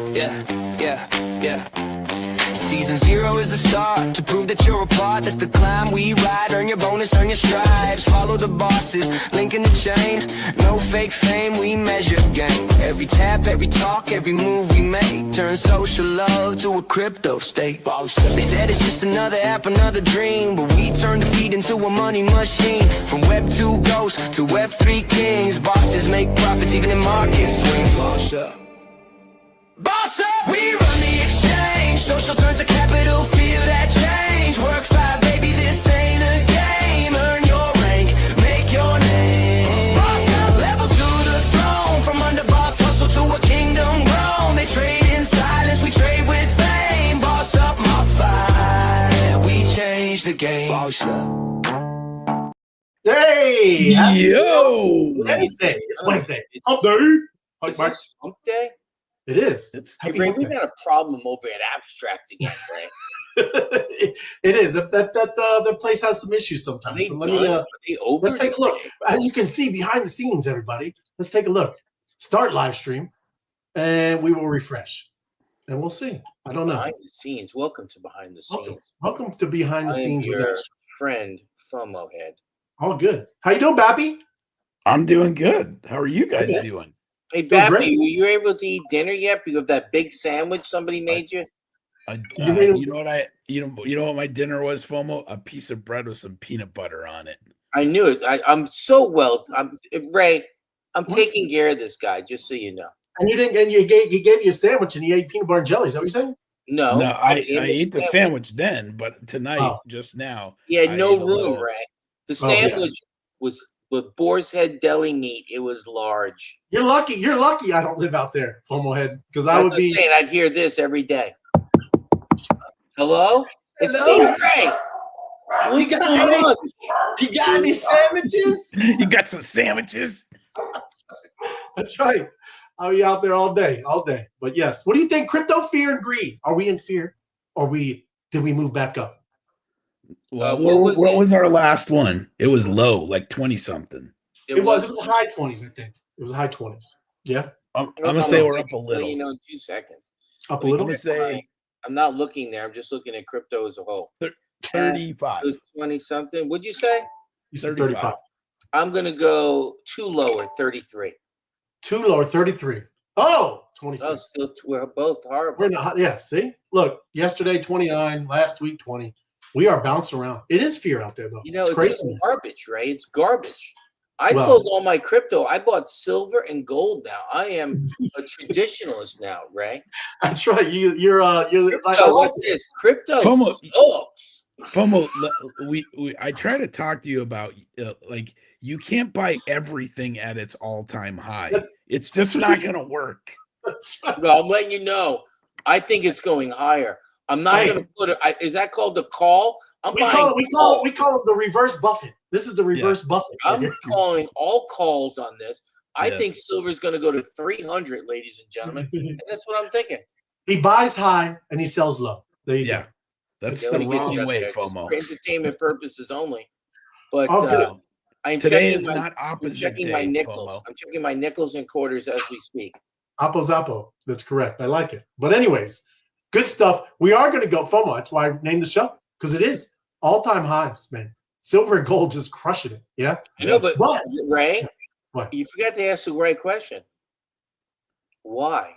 yeah. Season 0 is the start. To prove that you're a part, that's the climb we ride. Earn your bonus, earn your stripes. Follow the bosses, link in the chain. No fake fame, we measure game. Every tap, every talk, every move we make. Turn social love to a crypto state. They said it's just another app, another dream, but we turn defeat into a money machine. From Web 2 ghosts to Web 3 kings. Bosses make profits even in market swings. Boss up. Boss up! We run the exchange. Social turns to capital, feel that change. Work 5, baby, this ain't a game. Earn your rank, make your name. Boss up, level to the throne. From under boss hustle to a kingdom grown. They trade in silence, we trade with fame. Boss up, my fight. We change the game. Boss up. Hey! Yo! Wednesday. It's Wednesday. Hump day. Is this hump day? It is. It's Hey, Happy Ray, hump we've day. got a problem over at Abstract again, Ray. It is. That place has some issues sometimes. They But let me, they over let's take a look. As you can see behind the scenes, everybody, let's take a look. Start live stream, and we will refresh, and we'll see. I don't know. Behind the scenes. Welcome to Behind the Scenes. Welcome to behind the I am scenes with your us. friend, FOMO Head. All good. How you doing, Bappy? I'm doing good. How are you guys Okay. doing? Hey, Doing Bappy, were great. you able to eat dinner yet because of that big sandwich somebody made you? You made You know what you know what my dinner was, FOMO? A piece of bread with some peanut butter on it. I knew it. I'm so well. Ray, I'm What? taking care of this guy, just so you know. And you didn't. And he gave you a sandwich, and you ate peanut butter and jelly. Is that what you're saying? No, No, I ate ate the sandwich then, but tonight, Oh. just now, He had I no ate a room, little- Ray. The Oh, yeah. sandwich was with boar's head deli meat. It was large. You're lucky. You're lucky. I don't live out there, FOMO head, because I That's would what I'm be. saying. I'd hear this every day. Hello? It's Hello? me, Ray. You got any? You got any sandwiches? You got some sandwiches? That's right. I'll be out there all day. But yes, what do you think? Crypto, fear, and greed. Are we in fear, or did we move back up? Well, what what was was our last one? It was low, like 20 something. It was high 20s, I think. It was high 20s. Yeah, I'm gonna say we're up a Well, little. you know, in 2 seconds. up a Let me little. gonna check say- I'm not looking there. I'm just looking at crypto as a whole. 35. It was 20 something. What'd you say? You said 35. 35. I'm gonna go too lower, 33. Too low, 33. Oh, 26. Oh, still, we're both horrible. We're not. Yeah. See, look. Yesterday 29. Last week 20. We are bouncing around. It is fear out there, though. You know, it's it's crazy. garbage, Ray. It's garbage. I Well- sold all my crypto. I bought silver and gold now. I am a traditionalist now, Ray. That's right. You're like. I So like what's it. this? Crypto FOMO. sucks. FOMO, I try to talk to you about like you can't buy everything at its all-time high. It's just not gonna work. That's right. Well, I'm letting you know. I think it's going higher. I'm not Hey. going to put it. Is that called the call? I'm We buying call it calls. the reverse Buffett. This is the reverse Buffett. right I'm here. calling all calls on this. I Yes. think silver is going to go to 300, ladies and gentlemen. And that's what I'm thinking. He buys high and he sells low. There you Yeah, go. that's Okay, the let me get wrong you out way, there, just FOMO. for entertainment purposes only. But Oh, good. I'm Today checking is my, not I'm opposite checking day, my nickels. FOMO. I'm checking my nickels and quarters as we speak. Appo Zappo. That's correct. I like it. But anyways, good stuff. We are going to go FOMO. That's why I named the show, because it is all-time highs, man. Silver and gold just crushing it. Yeah. I know, but But- Ray, What? you forgot to ask the right question. Why?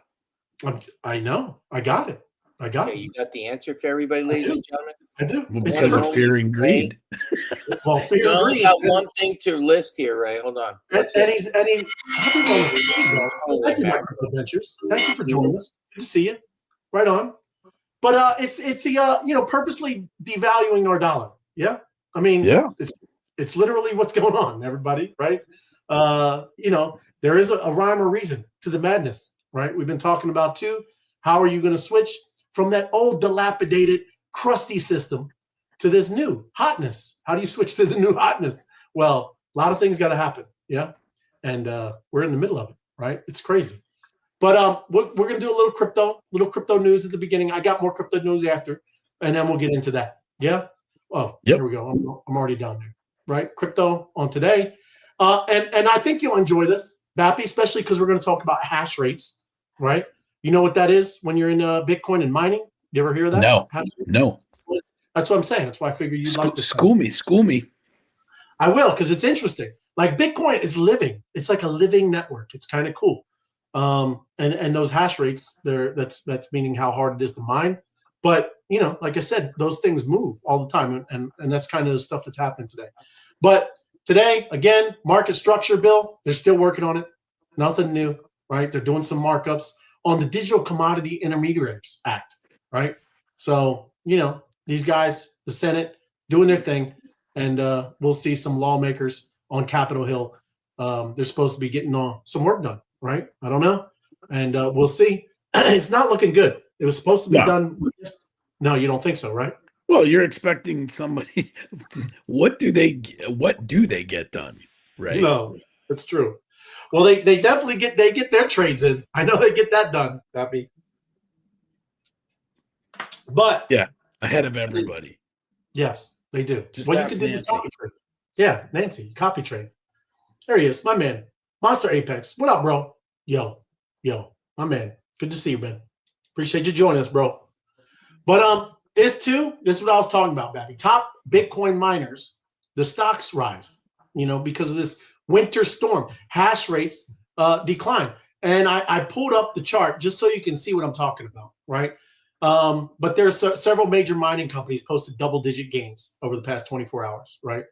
I know. I got it. Okay, you got the answer for everybody, ladies and gentlemen. I do. Well, It's because of only fear and greed. well, fear You and only greed. got one thing to list here, Ray. Hold on. And, What's it? happy Wednesday. There you go. Oh, Thank you, back. my Crypto Ventures. Thank you for joining us. Good to see you. Right on. But it's the purposely devaluing our dollar. Yeah. I mean, Yeah. it's literally what's going on, everybody, right? There is a rhyme or reason to the madness, right? We've been talking about too. How are you going to switch from that old dilapidated, crusty system to this new hotness? How do you switch to the new hotness? Well, a lot of things got to happen. Yeah. And we're in the middle of it, right? It's crazy. But we're going to do a little crypto news at the beginning. I got more crypto news after, and then we'll get into that. Yeah. Oh, Yep. There we go. I'm already down there, right? Crypto on today. And I think you'll enjoy this, Bappy, especially because we're going to talk about hash rates, right? You know what that is when you're in Bitcoin and mining? You ever hear of that? No. That's what I'm saying. That's why I figured you'd like this. School me. I will, because it's interesting. Like Bitcoin is living. It's like a living network. It's kind of cool. And those hash rates, that's meaning how hard it is to mine. But like I said, those things move all the time, and that's kind of the stuff that's happening today. But today, again, market structure bill, they're still working on it. Nothing new, right? They're doing some markups on the Digital Commodity Intermediaries Act, right? So, these guys, the Senate, doing their thing, and we'll see some lawmakers on Capitol Hill. They're supposed to be getting some work done, right? I don't know. And we'll see. It's not looking good. It was supposed to be done with this. No, you don't think so, right? Well, you're expecting somebody. What do they get done, right? No, that's true. Well, they definitely get their trades in. I know they get that done, Pappy. But yeah, ahead of everybody. Yes, they do. Just well, you ask can do Nancy. the copy trade. Yeah, Nancy, copy trade. There he is, my man. Monster Apex. What up, bro? Yo, my man. Good to see you, man. Appreciate you joining us, bro. But this is what I was talking about, Babby. Top Bitcoin miners, the stocks rise, because of this winter storm. Hash rates decline. And I pulled up the chart just so you can see what I'm talking about, right? But there's several major mining companies posted double-digit gains over the past 24 hours, right?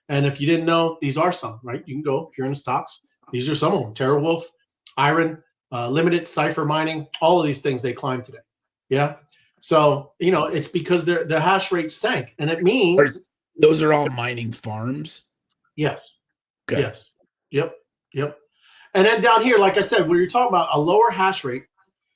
And if you didn't know, these are some, right? You can go, if you're in the stocks, these are some of them. TerraWolf, Iron, Limited, Cypher Mining, all of these things, they climbed today. Yeah. So, it's because the hash rate sank. And it means those are all mining farms. Yes. Okay. Yes. Yep. And then down here, like I said, when you're talking about a lower hash rate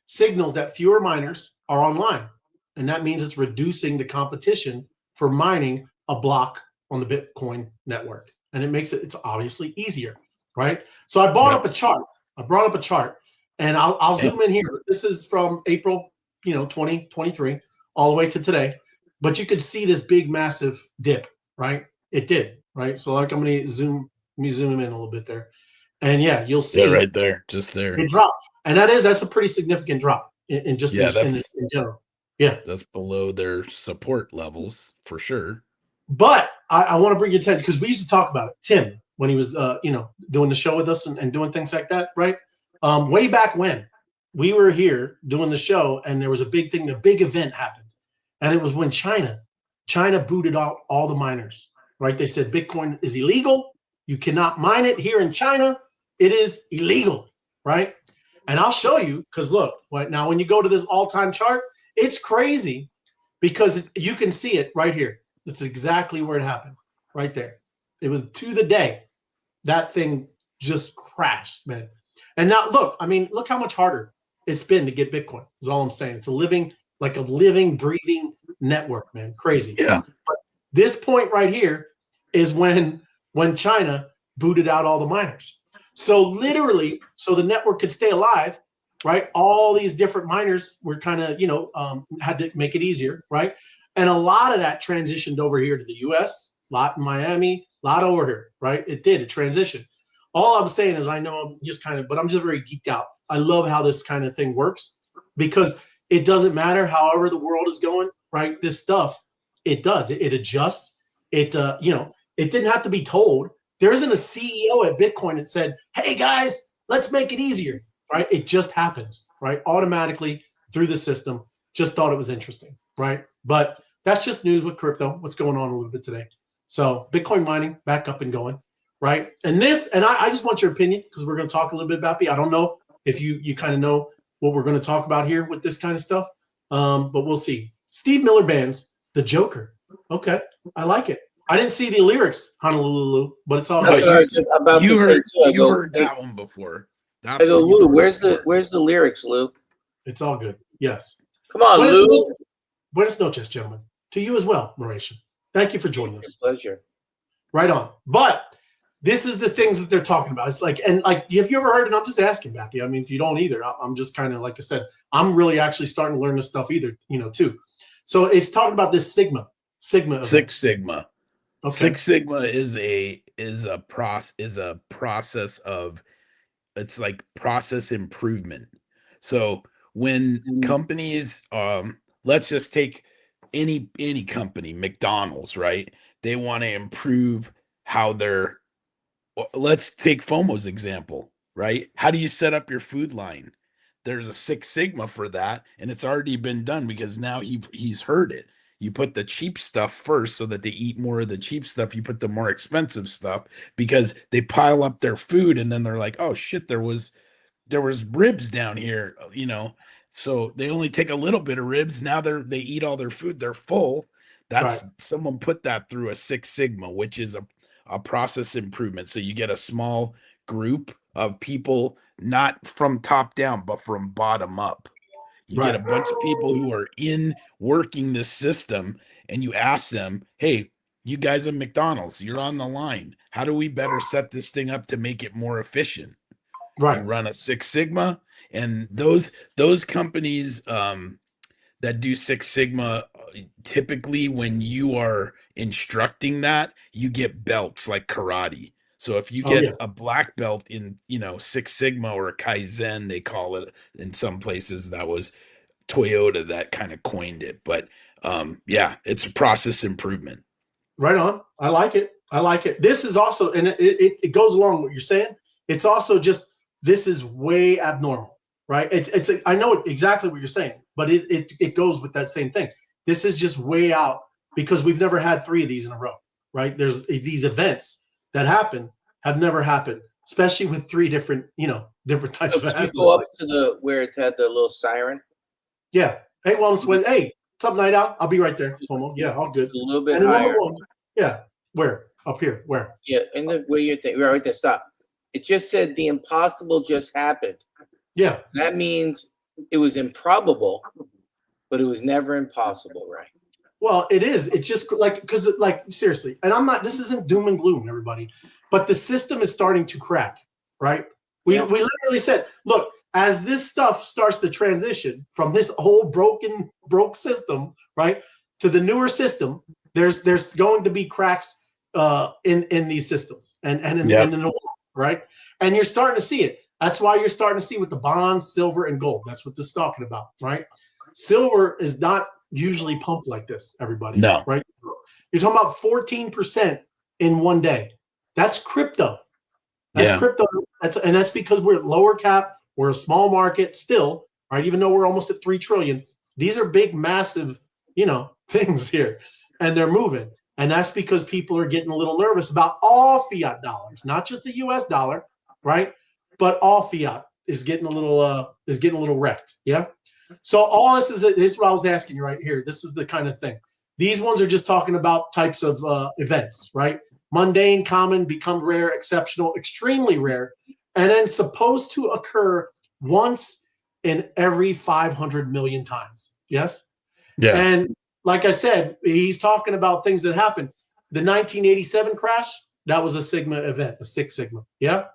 signals that fewer miners are online. And that means it's reducing the competition for mining a block on the Bitcoin network. And it makes it's obviously easier, right? So I brought up a chart. And I'll zoom in here. This is from April, 2023 all the way to today. But you could see this big, massive dip, right? It did, right? So like I'm going to zoom in a little bit there. And yeah, you'll see. Yeah, right there, just there. It dropped. And that's a pretty significant drop in general. Yeah. That's below their support levels for sure. But I want to bring your attention because we used to talk about it. Tim, when he was, doing the show with us and doing things like that, right? Way back when we were here doing the show and there was a big event happened. And it was when China booted out all the miners, right? They said Bitcoin is illegal. You cannot mine it here in China. It is illegal, right? And I'll show you because look, right now when you go to this all-time chart, it's crazy because you can see it right here. That's exactly where it happened, right there. It was to the day that thing just crashed, man. And now look how much harder it's been to get Bitcoin. Is all I'm saying. It's a living, breathing network, man. Crazy. Yeah. But this point right here is when China booted out all the miners. So literally, so the network could stay alive, right? All these different miners were kind of, had to make it easier, right? And a lot of that transitioned over here to the US, a lot in Miami, a lot over here, right? It transitioned. All I'm saying is I know I'm just but I'm just very geeked out. I love how this kind of thing works because it doesn't matter however the world is going, right? This stuff, it does. It adjusts. It didn't have to be told. There isn't a CEO at Bitcoin that said, hey, guys, let's make it easier, right? It just happens, right? Automatically through the system. Just thought it was interesting, right? But that's just news with crypto, what's going on a little bit today. So Bitcoin mining back up and going, right? And I just want your opinion because we're going to talk a little bit about it. I don't know if you kind of know what we're going to talk about here with this kind of stuff, but we'll see. Steve Miller Band's The Joker. Okay, I like it. I didn't see the lyrics, Honolulu, but it's all good. You heard that one before. I go, Lou, where's the lyrics, Lou? It's all good. Yes. Come on, Lou. Buenas noches, gentlemen. To you as well, Mauricio. Thank you for joining us. Pleasure. Right on. But this is the things that they're talking about. It's have you ever heard, and I'm just asking, Bappy. I mean, if you don't either, I'm just kind of, like I said, I'm really actually starting to learn this stuff too. So it's talking about this Sigma. Six Sigma. Okay. Six Sigma is a process of, it's like process improvement. So when companies, let's just take any company, McDonald's, right? They want to improve how they're, let's take FOMO's example, right? How do you set up your food line? There's a Six Sigma for that, and it's already been done because now he's heard it. You put the cheap stuff first so that they eat more of the cheap stuff. You put the more expensive stuff because they pile up their food and then they're like, oh shit, there was ribs down here, so they only take a little bit of ribs. Now they eat all their food, they're full. That's Right. someone put that through a Six Sigma, which is a process improvement. So you get a small group of people, not from top down, but from bottom up. You get a Right. bunch of people who are in working this system, and you ask them, hey, you guys at McDonald's, you're on the line. How do we better set this thing up to make it more efficient? You Right. run a Six Sigma, and those companies that do Six Sigma, typically when you are instructing that, you get belts like karate. So if you Oh get yeah. a black belt in, Six Sigma or a Kaizen, they call it in some places. That was Toyota that kind of coined it. But yeah, it's a process improvement. Right on. I like it. I like it. This is also, and it goes along with what you're saying. It's also just, this is way abnormal, right? I know exactly what you're saying, but it goes with that same thing. This is just way out because we've never had 3 of these in a row, right? There's these events that have never happened, especially with 3 different, different types So of can you assets. go up to where it had the little siren? Yeah. Hey, Wellness Wednesday. Hey, what's up, Night Out? I'll be right there, FOMO. Yeah, all good. A little bit And another higher. one. Yeah. Where? Up here. Where? Yeah, and then where you think, right there, stop. It just said the impossible just happened. Yeah. That means it was improbable, but it was never impossible, right? Well, it is. It's just because seriously, and this isn't doom and gloom, everybody, but the system is starting to crack, right? We literally said, look, as this stuff starts to transition from this old broke system, right, to the newer system, there's going to be cracks in these systems and in the world, right? And you're starting to see it. That's why you're starting to see with the bonds, silver, and gold. That's what this is talking about, right? Silver is not usually pumped like this, everybody. No. Right? You're talking about 14% in one day. That's crypto. That's crypto. That's because we're lower cap. We're a small market still, right? Even though we're almost at 3 trillion. These are big, massive, things here. And they're moving. And that's because people are getting a little nervous about all fiat dollars, not just the US dollar, right? But all fiat is getting a little wrecked. Yeah. So all this is what I was asking you right here. This is the kind of thing. These ones are just talking about types of events, right? Mundane, common, become rare, exceptional, extremely rare, and then supposed to occur once in every 500 million times. Yes? Yeah. And like I said, he's talking about things that happened. The 1987 crash, that was a Sigma event, a Six Sigma. Yeah.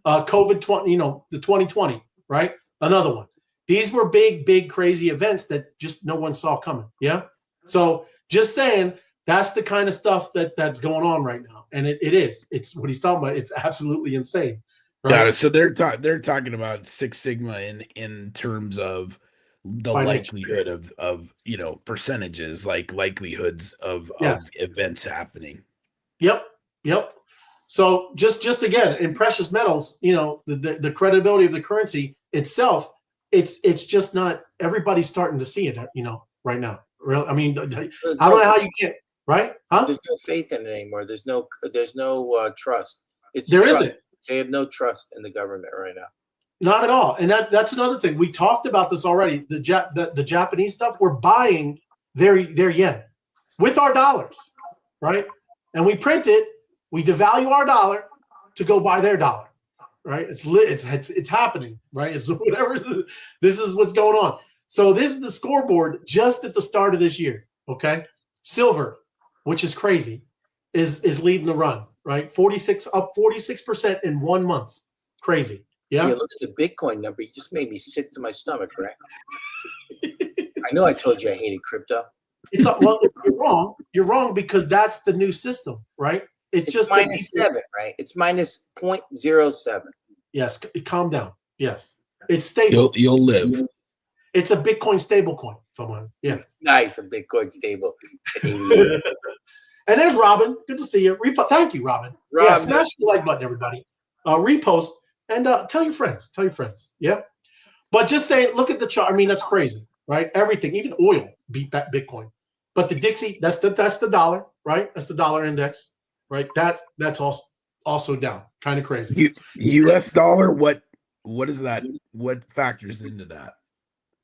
COVID 20, the 2020, right? Another one. These were big, crazy events that just no one saw coming. Yeah. So just saying, that's the kind of stuff that's going on right now. And it's what he's talking about. It's absolutely insane. Right? Got it. So they're talking about Six Sigma in terms of the likelihood of percentages, like likelihoods of events happening. Yep. So just again, in precious metals, the credibility of the currency itself, it's just not, everybody's starting to see it, right now. Really, I mean, I don't know how you can't, right? Huh? There's no faith in it anymore. There's no trust. There isn't. They have no trust in the government right now. Not at all. And that's another thing. We talked about this already. The Japanese stuff, we're buying their yen with our dollars, right? And we print it, we devalue our dollar to go buy their dollar, right? It's happening, right? It's whatever. This is what's going on. So this is the scoreboard just at the start of this year, okay? Silver, which is crazy, is leading the run, right? up 46% in 1 month. Crazy. Yeah. Look at the Bitcoin number. You just made me sick to my stomach, right? I know I told you I hated crypto. Well, you're wrong. You're wrong because that's the new system, right? It's just minus 7, right? It's minus 0.07. Yes. Calm down. Yes. It's stable. You'll live. It's a Bitcoin stablecoin. Yeah. Nice, a Bitcoin stable. And there's Robin. Good to see you. Thank you, Robin. Yeah, Rob, smash the like button, everybody. Repost and tell your friends. Tell your friends. Yeah. But just saying, look at the chart. I mean, that's crazy, right? Everything, even oil, beat that Bitcoin. But the Dixie, that's the dollar, right? That's the dollar index, right? That's also down. Kind of crazy. U.S. dollar. What is that? What factors into that?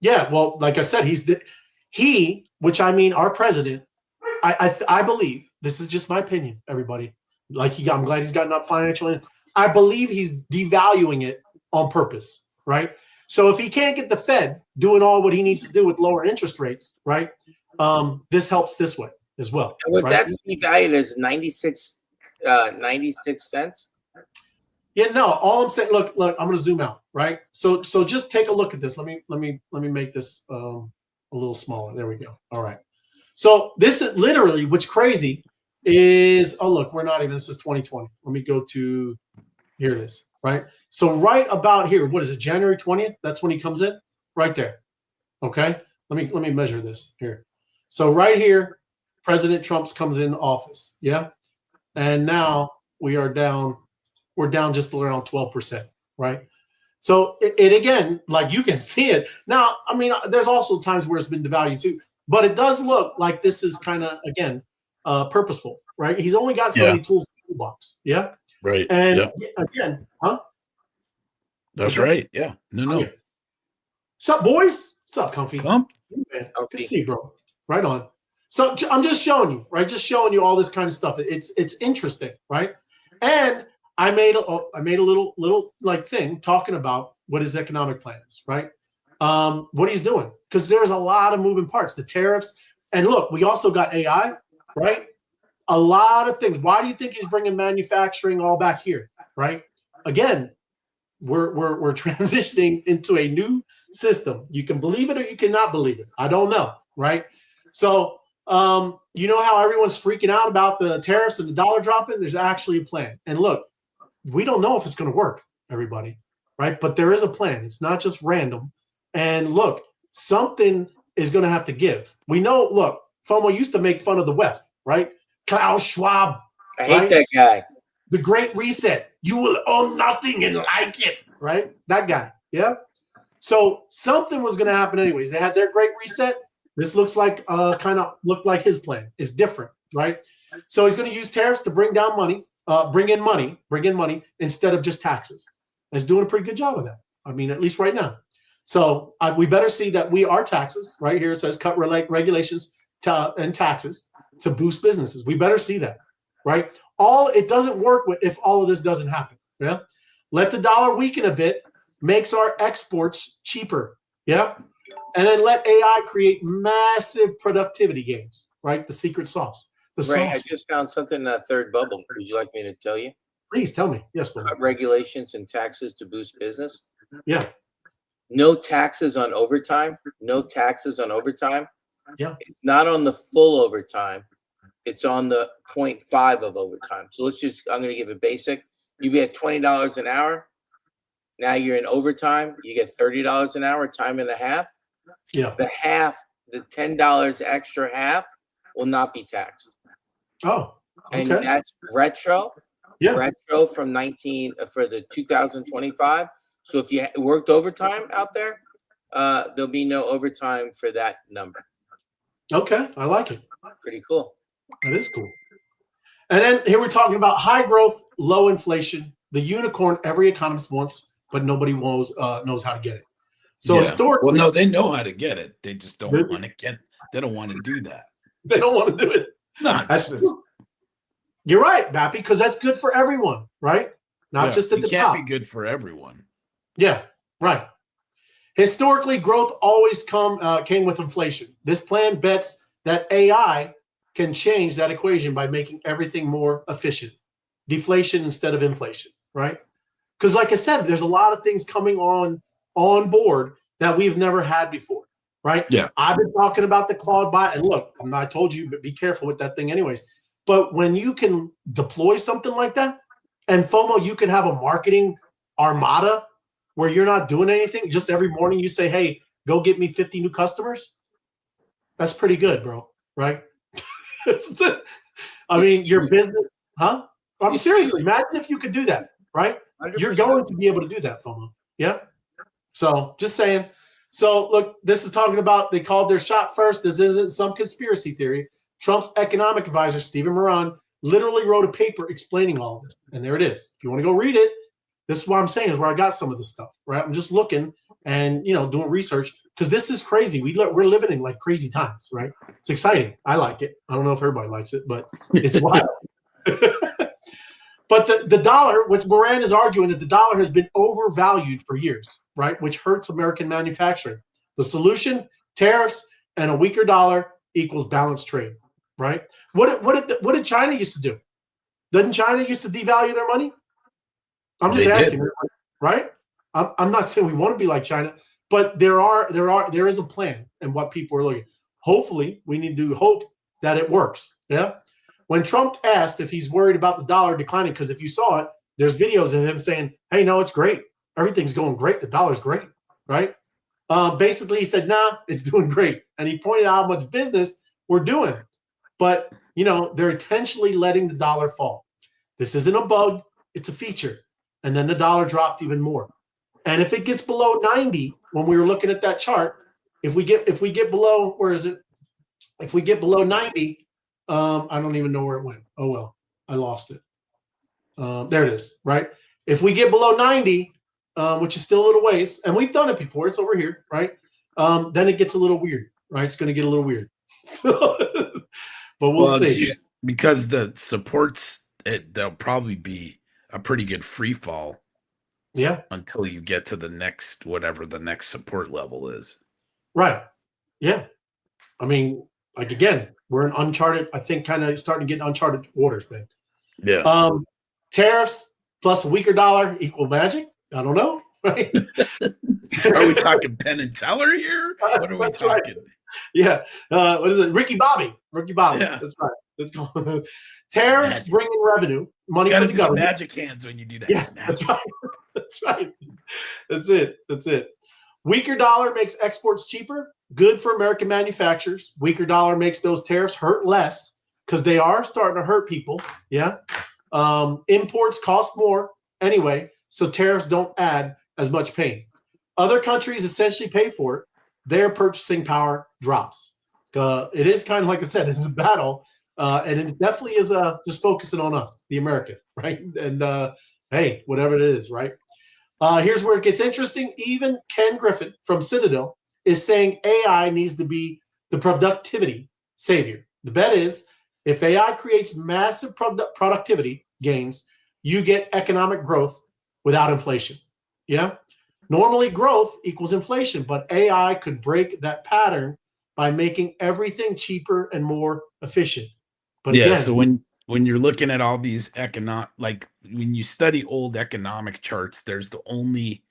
Yeah, well, like I said, which I mean, our president. I believe, this is just my opinion, everybody. I'm glad he's got enough financial. I believe he's devaluing it on purpose, right? So if he can't get the Fed doing all what he needs to do with lower interest rates, right? This helps this way as well. and what right? that's devalued as 96 cents. Yeah, no. All I'm saying, look, I'm going to zoom out, right? So just take a look at this. Let me make this a little smaller. There we go. All right. So this is literally, what's crazy is, oh look, we're not even. This is 2020. Let me go to here. It is right. So right about here, what is it? January 20th. That's when he comes in, right there. Okay. Let me measure this here. So right here, President Trump comes in office. Yeah, and now we are down. We're down just around 12%, right? So it again, like you can see it. Now, I mean, there's also times where it's been devalued too, but it does look like this is kind of, again, purposeful, right? He's only got so many tools in the toolbox, yeah? Right. And again, That's right. Yeah. No. Okay. What's up, boys? What's up, Comfy? Comp? Man, good to see you, bro. Right on. So I'm just showing you, right? Just showing you all this kind of stuff. It's interesting, right? And I made a little like thing talking about what his economic plan is, right? What he's doing, because there's a lot of moving parts, the tariffs, and look, we also got AI, right? A lot of things. Why do you think he's bringing manufacturing all back here, right? Again, we're transitioning into a new system. You can believe it or you cannot believe it. I don't know, right? So you know how everyone's freaking out about the tariffs and the dollar dropping? There's actually a plan. And look, we don't know if it's going to work, everybody, right? But there is a plan. It's not just random. And look, something is going to have to give. We know, look, FOMO used to make fun of the WEF, right? Klaus Schwab. I hate that guy. The Great Reset. You will own nothing and like it, right? That guy, yeah? So something was going to happen anyways. They had their Great Reset. This looks like, kind of looked like his plan. It's different, right? So he's going to use tariffs to bring down money. Bring in money instead of just taxes. And it's doing a pretty good job of that. I mean, at least right now. So we better see that our taxes, right here it says cut regulations and taxes to boost businesses. We better see that, right? It doesn't work if all of this doesn't happen. Yeah. Let the dollar weaken a bit, makes our exports cheaper. Yeah. And then let AI create massive productivity gains, right? The secret sauce. Ray, I just found something in that third bubble. Would you like me to tell you? Please tell me. Yes, please. Regulations and taxes to boost business. Yeah. No taxes on overtime. No taxes on overtime. Yeah. It's not on the full overtime. It's on the 0.5 of overtime. So I'm going to give a basic. You get $20 an hour. Now you're in overtime. You get $30 an hour, time and a half. Yeah. The $10 extra half will not be taxed. Oh, okay. And that's retro. Yeah. Retro from for the 2025. So if you worked overtime out there, there'll be no overtime for that number. Okay, I like it. Pretty cool. That is cool. And then here we're talking about high growth, low inflation, the unicorn every economist wants, but nobody knows how to get it. So historically, well, no, they know how to get it. They just don't want to get. They don't want to do that. They don't want to do it. No, you're right, Bappy, because that's good for everyone, right? Not just at the top. It can't be good for everyone. Yeah, right. Historically, growth always came with inflation. This plan bets that AI can change that equation by making everything more efficient. Deflation instead of inflation, right? Because like I said, there's a lot of things coming on board that we've never had before, right? Yeah. I've been talking about the Claude bot, and look, I told you, but be careful with that thing anyways. But when you can deploy something like that, and FOMO, you can have a marketing armada where you're not doing anything. Just every morning you say, hey, go get me 50 new customers. That's pretty good, bro. Right? I mean, your business, huh? I'm seriously, imagine if you could do that, right? 100%. You're going to be able to do that, FOMO. Yeah. So just saying. So look, this is talking about they called their shot first. This isn't some conspiracy theory. Trump's economic advisor, Stephen Moran, literally wrote a paper explaining all of this. And there it is. If you want to go read it, this is what I'm saying is where I got some of this stuff, right? I'm just looking and, doing research because this is crazy. We're living in like crazy times, right? It's exciting. I like it. I don't know if everybody likes it, but it's wild. But the dollar, which Moran is arguing that the dollar has been overvalued for years, right? Which hurts American manufacturing. The solution, tariffs and a weaker dollar equals balanced trade, right? What did China used to do? Doesn't China used to devalue their money? I'm just asking, right? I'm not saying we want to be like China, but there is a plan and what people are looking. Hopefully, we need to hope that it works. Yeah. When Trump asked if he's worried about the dollar declining, because if you saw it, there's videos of him saying, "Hey, no, it's great. Everything's going great. The dollar's great." Right? Basically, he said, "Nah, it's doing great," and he pointed out how much business we're doing. But they're intentionally letting the dollar fall. This isn't a bug; it's a feature. And then the dollar dropped even more. And if it gets below 90, when we were looking at that chart, if we get below, where is it? If we get below 90. I don't even know where it went. Oh, well, I lost it. There it is, right? If we get below 90, which is still a little ways, and we've done it before, it's over here, right? Then it gets a little weird, right? It's going to get a little weird. So, but we'll see. Because the supports, there'll probably be a pretty good free fall. Yeah. Until you get to the next, whatever the next support level is. Right. Yeah. I mean, like, again, we're in uncharted, I think, kind of starting to get uncharted waters, man. Yeah. Tariffs plus a weaker dollar equal magic? I don't know. Right? Are we talking Penn and Teller here? What are we talking? Right. Yeah. What is it? Ricky Bobby. Yeah. That's right. Let's go. Tariffs bring in revenue, money for the government. Magic hands when you do that. Yeah, that's right. That's right. That's it. Weaker dollar makes exports cheaper. Good for American manufacturers. Weaker dollar makes those tariffs hurt less because they are starting to hurt people. Yeah. Imports cost more anyway, so tariffs don't add as much pain. Other countries essentially pay for it. Their purchasing power drops. It is kind of, like I said, it's a battle, and it definitely is just focusing on us, the Americans, right? And hey, whatever it is, right? Here's where it gets interesting. Even Ken Griffin from Citadel is saying AI needs to be the productivity savior. The bet is if AI creates massive productivity gains, you get economic growth without inflation. Yeah. Normally growth equals inflation, but AI could break that pattern by making everything cheaper and more efficient. But yeah, again, so when you're looking at all these like when you study old economic charts, there's only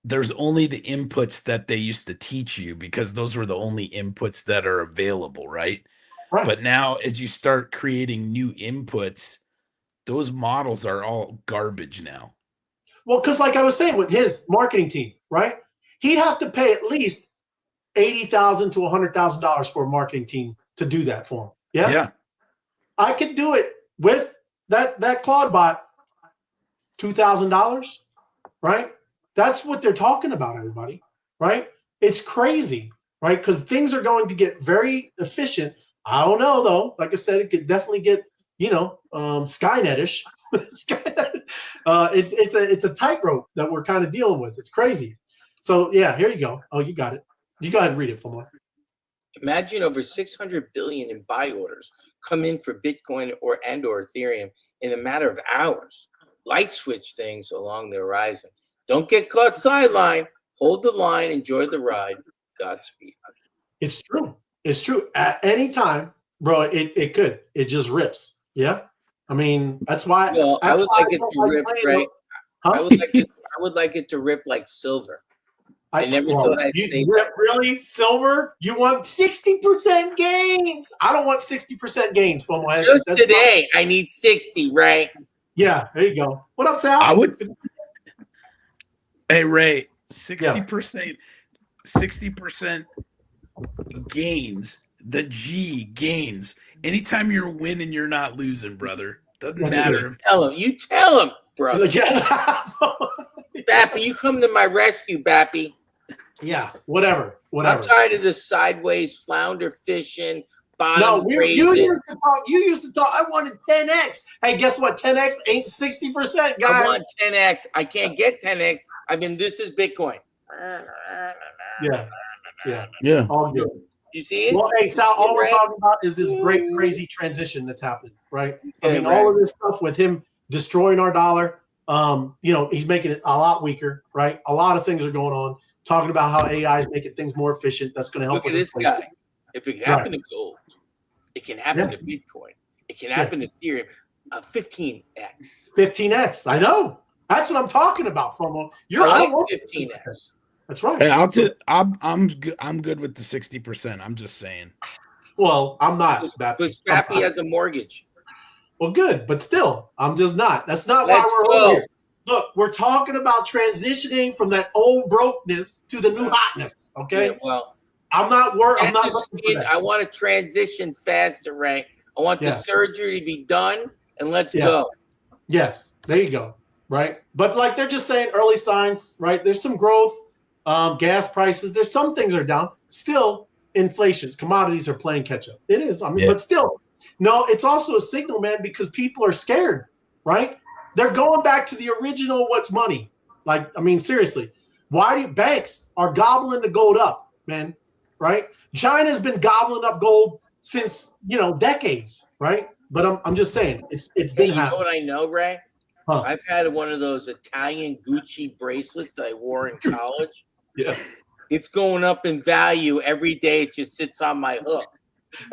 the inputs that they used to teach you because those were the only inputs that are available, right? right. But now as you start creating new inputs, those models are all garbage now. Well, because like I was saying with his marketing team, right? He'd have to pay at least $80,000 to $100,000 for a marketing team to do that for him. Yeah. Yeah. I could do it with that Claude bot, $2,000, right? That's what they're talking about, everybody, right? It's crazy, right? Because things are going to get very efficient. I don't know, though. Like I said, it could definitely get, Skynet-ish. It's a tightrope that we're kind of dealing with. It's crazy. So, yeah, here you go. Oh, you got it. You go ahead and read it, Fomar. Imagine over 600 billion in buy orders come in for Bitcoin or Ethereum in a matter of hours. Light switch things along the horizon. Don't get caught sideline. Hold the line. Enjoy the ride. Godspeed. It's true. It's true. At any time, bro, it could. It just rips. Yeah. I mean, that's why. Well, I would like it to rip, right? Huh? I would like it to rip like silver. I never thought I'd say that. Really? Silver? You want 60% gains? I don't want 60% gains, FOMO. Just today, I need 60, right? Yeah, there you go. What up, Sal? I would. Hey, Ray, 60%. 60% gains. The G gains. Anytime you're winning, you're not losing, brother. Doesn't That's matter. good. You tell him, brother. Yeah. Bappy, you come to my rescue, Bappy. Yeah, whatever. I'm tired of this sideways flounder fishing, No, bottom you raising. used to talk. I wanted 10x. Hey, guess what? 10x ain't 60%, guys. I want 10x. I can't get 10x. I mean, this is Bitcoin. Yeah. All good. You see it? Well, hey, Sal, all we're Right? talking about is this great, crazy transition that's happening, right? I mean, right. all of this stuff with him destroying our dollar. He's making it a lot weaker, right? A lot of things are going on. Talking about how AI is making things more efficient. That's going to help. Look at this inflation. guy. If it can happen to gold, it can happen to Bitcoin. It can happen to Ethereum. 15x. 15x. I know. That's what I'm talking about, FOMO. I like 15x. That's right. Hey, I'm good with the 60%. I'm just saying. Well, I'm not. But Scrappy has a mortgage. Well, good, but still, I'm just not. That's not why we're over here. Look, we're talking about transitioning from that old brokenness to the new hotness. Okay. Yeah, well, I'm not worried. I'm not. I want to transition faster, Ray. I want the surgery to be done, and let's go. Yes, there you go. Right, but like they're just saying, early signs. Right, there's some growth. Gas prices. There's some things are down. Still, inflation. Commodities are playing catch up. It is. I mean, but still, no. It's also a signal, man, because people are scared. Right. They're going back to the original what's money. Like, I mean, seriously, why do banks are gobbling the gold up, man? Right? China's been gobbling up gold since, decades, right? But I'm just saying, it's been happening. You know what I know, Ray? Huh. I've had one of those Italian Gucci bracelets that I wore in college. Yeah. It's going up in value every day. It just sits on my hook.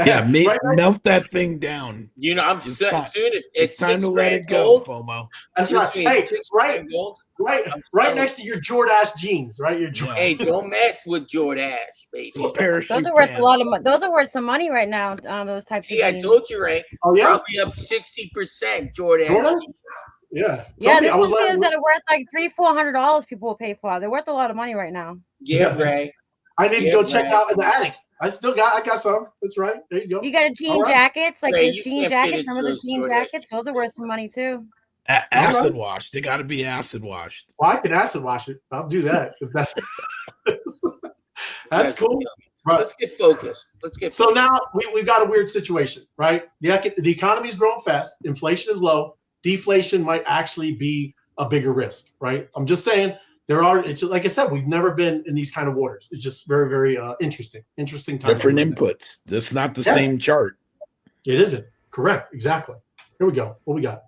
Yeah, melt that thing down. I'm it's time to let it go, FOMO. That's right. Hey, right next to your Jordache jeans, right? Your Hey, don't mess with Jordache, baby. Those are worth a lot of money. Those are worth some money right now. Those types of jeans. I told you, Ray. Oh, yeah? Probably up 60%, Jordache. Yeah. There's some jeans that are worth like $300-$400. People will pay for. They're worth a lot of money right now. Yeah, Ray. I need to go check out in the attic. I got some. That's right. There you go. You got a jean jackets, like those jean jackets. Remember the jean jackets? Those are worth some money too. Acid wash. They got to be acid washed. Well, I can acid wash it. I'll do that. If that's cool. Right. Let's get focused. So now we've got a weird situation, right? The economy's growing fast. Inflation is low. Deflation might actually be a bigger risk, right? I'm just saying. It's like I said, we've never been in these kind of waters. It's just very, very interesting time. Different inputs. That's not the same chart. It isn't. Correct. Exactly. Here we go. What we got?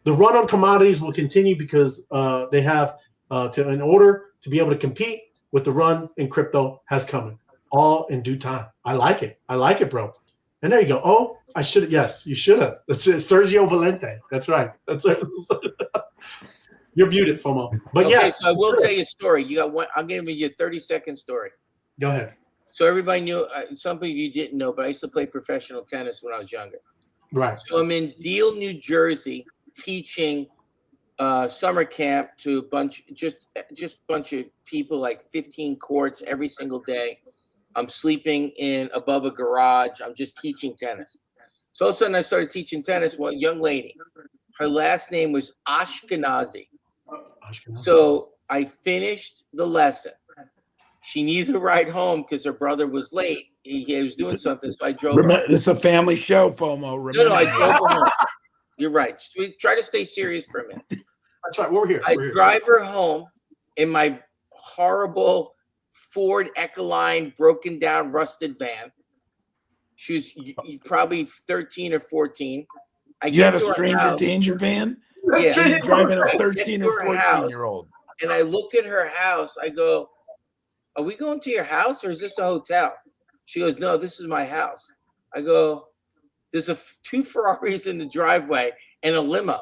The run on commodities will continue because they have in order to be able to compete with the run in crypto has coming all in due time. I like it, bro. And there you go. Oh, I should have. Yes, you should have. That's Sergio Valente. That's right. That's right. You're muted, FOMO. But yes. So I will tell you a story. You got one. I'm giving you a 30-second story. Go ahead. So everybody knew. Some of you didn't know, but I used to play professional tennis when I was younger. Right. So I'm in Deal, New Jersey, teaching summer camp to a bunch of people, like 15 courts every single day. I'm sleeping above a garage. I'm just teaching tennis. So all of a sudden I started teaching tennis. Well, a young lady, her last name was Ashkenazi. So I finished the lesson. She needed to ride home because her brother was late. He was doing something, so I drove her. It's a family show, FOMO. No, I drove her home. You're right. Try to stay serious for a minute. That's right. We're here. I drive her home in my horrible Ford Ecoline broken down rusted van. She was probably 13 or 14. You had a stranger danger van? Yeah, you're driving a 13 or 14-year-old. And I look at her house. I go, "Are we going to your house or is this a hotel?" She goes, "No, this is my house." I go, "There's two Ferraris in the driveway and a limo."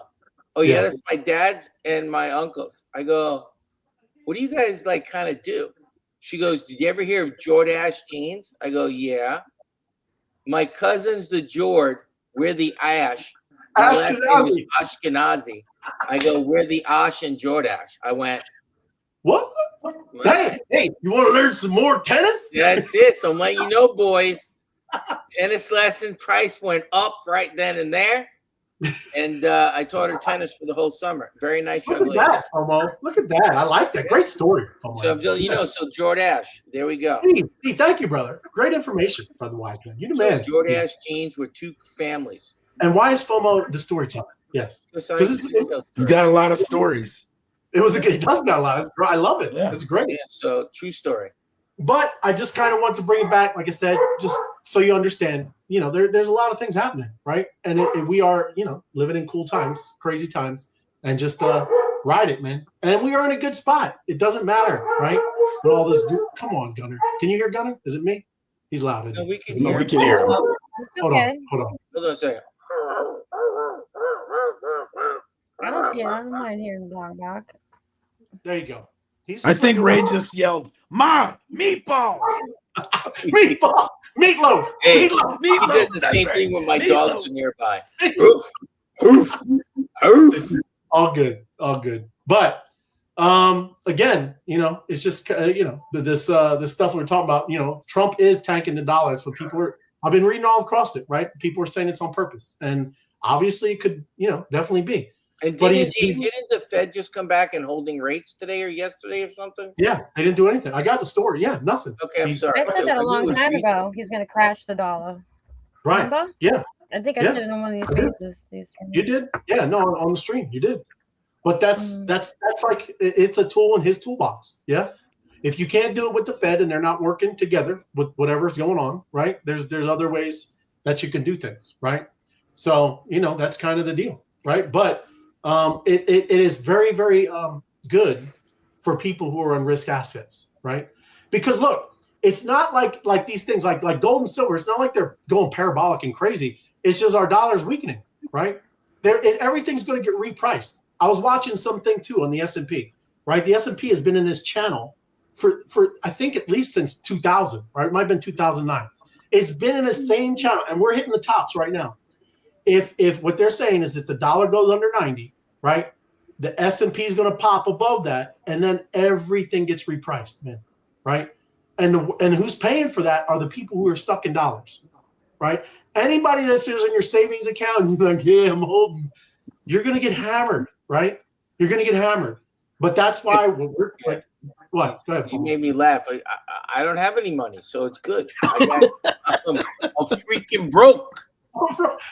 "Oh yeah, that's my dad's and my uncle's." I go, "What do you guys kind of do?" She goes, "Did you ever hear of Jordache jeans?" I go, "Yeah." "My cousins, the Jord, we're the Ash. My last name is Ashkenazi." I go, "We're the Ash and Jordache." I went, "What?" Hey, you want to learn some more tennis? That's it. So I'm letting you know, boys, tennis lesson price went up right then and there. And I taught her tennis for the whole summer. Very nice young lady. Look at that, FOMO. Look at that. I like that. Great story, FOMO. So I'm just, so Jordache, there we go. Steve, thank you, brother. Great information, Brother Wiseman. You the man. Jordache jeans were 2 families. And why is FOMO the storyteller? Yes. Because he's got a lot of stories. It does got a lot. I love it. Yeah. It's great. Yeah, so true story. But I just kind of want to bring it back, like I said, just so you understand, there's a lot of things happening, right? And we are, living in cool times, crazy times, and just ride it, man. And we are in a good spot. It doesn't matter, right? With all this, come on, Gunner. Can you hear Gunner? Is it me? He's loud. No, we can hear him. Hold on. Hold on a second. Yeah, I don't mind hearing the dog bark. There you go. I think Ray just yelled, "Ma, meatball!" Meatball! Meatloaf! Hey, meatloaf! He does the same thing when my dogs are nearby. All good. But again, it's just this stuff we're talking about. Trump is tanking the dollar. That's what people are. I've been reading all across it, right? People are saying it's on purpose, and obviously it could, definitely be. And didn't the Fed just come back and holding rates today or yesterday or something? Yeah, they didn't do anything. I got the story. Yeah, nothing. Okay, I'm sorry. I said that a long time ago. He's going to crash the dollar. Right. Remember? Yeah. I think I said it on one of these spaces. You did? Yeah, no, on the stream, you did. But that's like, it's a tool in his toolbox. Yeah. If you can't do it with the Fed and they're not working together with whatever's going on, right? There's other ways that you can do things, right? So, that's kind of the deal, right? But it is very, very good for people who are on risk assets, right? Because look, it's not like these things like gold and silver. It's not like they're going parabolic and crazy. It's just our dollar's weakening, right? Everything's going to get repriced. I was watching something too on the S&P, right? The S&P has been in this channel for I think at least since 2000, right? It might have been 2009. It's been in the same channel, and we're hitting the tops right now. If what they're saying is that the dollar goes under 90, right, the S&P is going to pop above that, and then everything gets repriced, man, right? And who's paying for that are the people who are stuck in dollars, right? Anybody that sits in your savings account and you're like, yeah, I'm holding, you're going to get hammered, right? You're going to get hammered. But that's why we're like, what? Go ahead. You made me laugh. I don't have any money, so it's good. I'm freaking broke.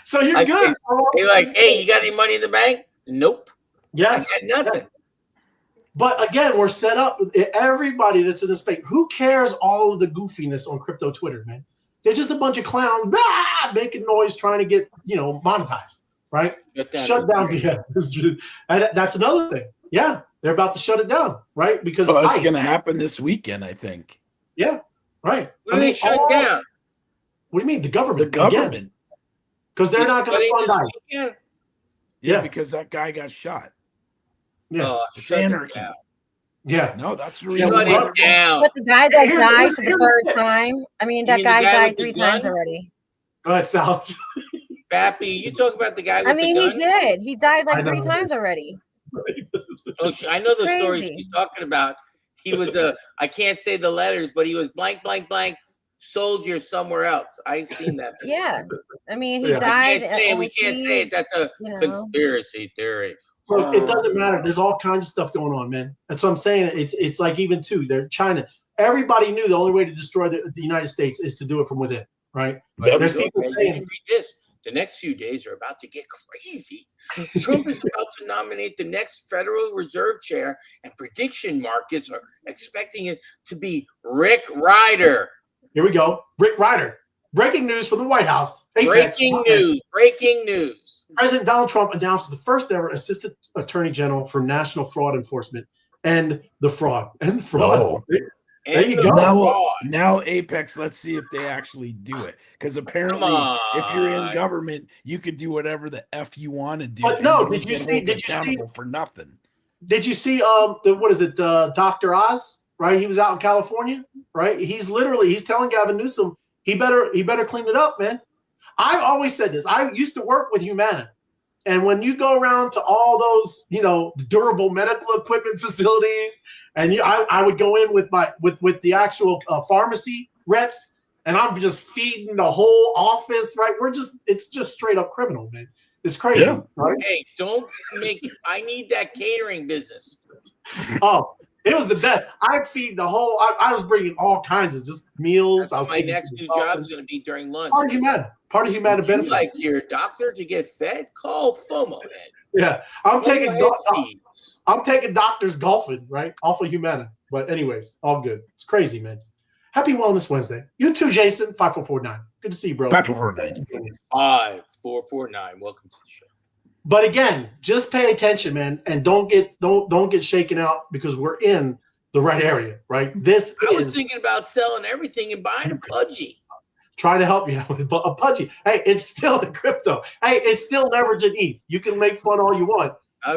So you're good. They're like, hey, you got any money in the bank? Nope. Yes. I got nothing. But again, we're set up. Everybody that's in the space, who cares all of the goofiness on crypto Twitter, man? They're just a bunch of clowns making noise trying to get, monetized, right? Shut down. Yeah. And that's another thing. Yeah. They're about to shut it down, right? Because that's going to happen this weekend, I think. Yeah. Right. What do they shut down? What do you mean? The government. The government. Because they're not going to fund ICE. Yeah, because that guy got shot. Yeah. It's anarchy. Yeah. No, that's the reason. Shut it down. But the guy that died for the third time, that guy died 3 times already. Go ahead, Sal. Pappy, you talk about the guy with the gun? He did. He died like 3 times already. Oh, I know the story she's talking about. He was I can't say the letters, but he was blank, blank, blank, soldier somewhere else. I've seen that. Yeah. He died. We can't say it. That's a conspiracy theory. Well, it doesn't matter. There's all kinds of stuff going on, man. That's what I'm saying. It's like even too, they're China. Everybody knew the only way to destroy the United States is to do it from within, right? There's people saying, read this. The next few days are about to get crazy. Trump is about to nominate the next Federal Reserve chair, and prediction markets are expecting it to be Rick Ryder. Here we go. Rick Ryder. Breaking news from the White House. Breaking news. President Donald Trump announces the first ever Assistant Attorney General for National Fraud Enforcement and the fraud. Oh. There you go. Now Apex, let's see if they actually do it. Because apparently, if you're in government, you could do whatever the F you want to do. But no, did you see for nothing? Did you see Dr. Oz? Right? He was out in California, right? He's telling Gavin Newsom, he better clean it up, man. I've always said this. I used to work with Humana, And when you go around to all those, durable medical equipment facilities, and I would go in with with the actual pharmacy reps, and I'm just feeding the whole office, right? It's just straight up criminal, man. It's crazy, right? Hey, I need that catering business. Oh, it was the best. I feed the whole. I was bringing all kinds of just meals. My next new job is going to be during lunch. Part of humanity benefit. You like your doctor to get fed? Call FOMO head. Yeah, I'm taking doctors golfing right off of Humana. But anyways, all good. It's crazy, man. Happy Wellness Wednesday. You too, Jason. 5449. Good to see you, bro. 5449. 5449. Welcome to the show. But again, just pay attention, man, and don't get shaken out because we're in the right area, right? I was thinking about selling everything and buying a pudgy. Try to help you out with a pudgy. Hey, it's still in crypto. Hey, it's still leveraging ETH. You can make fun all you want.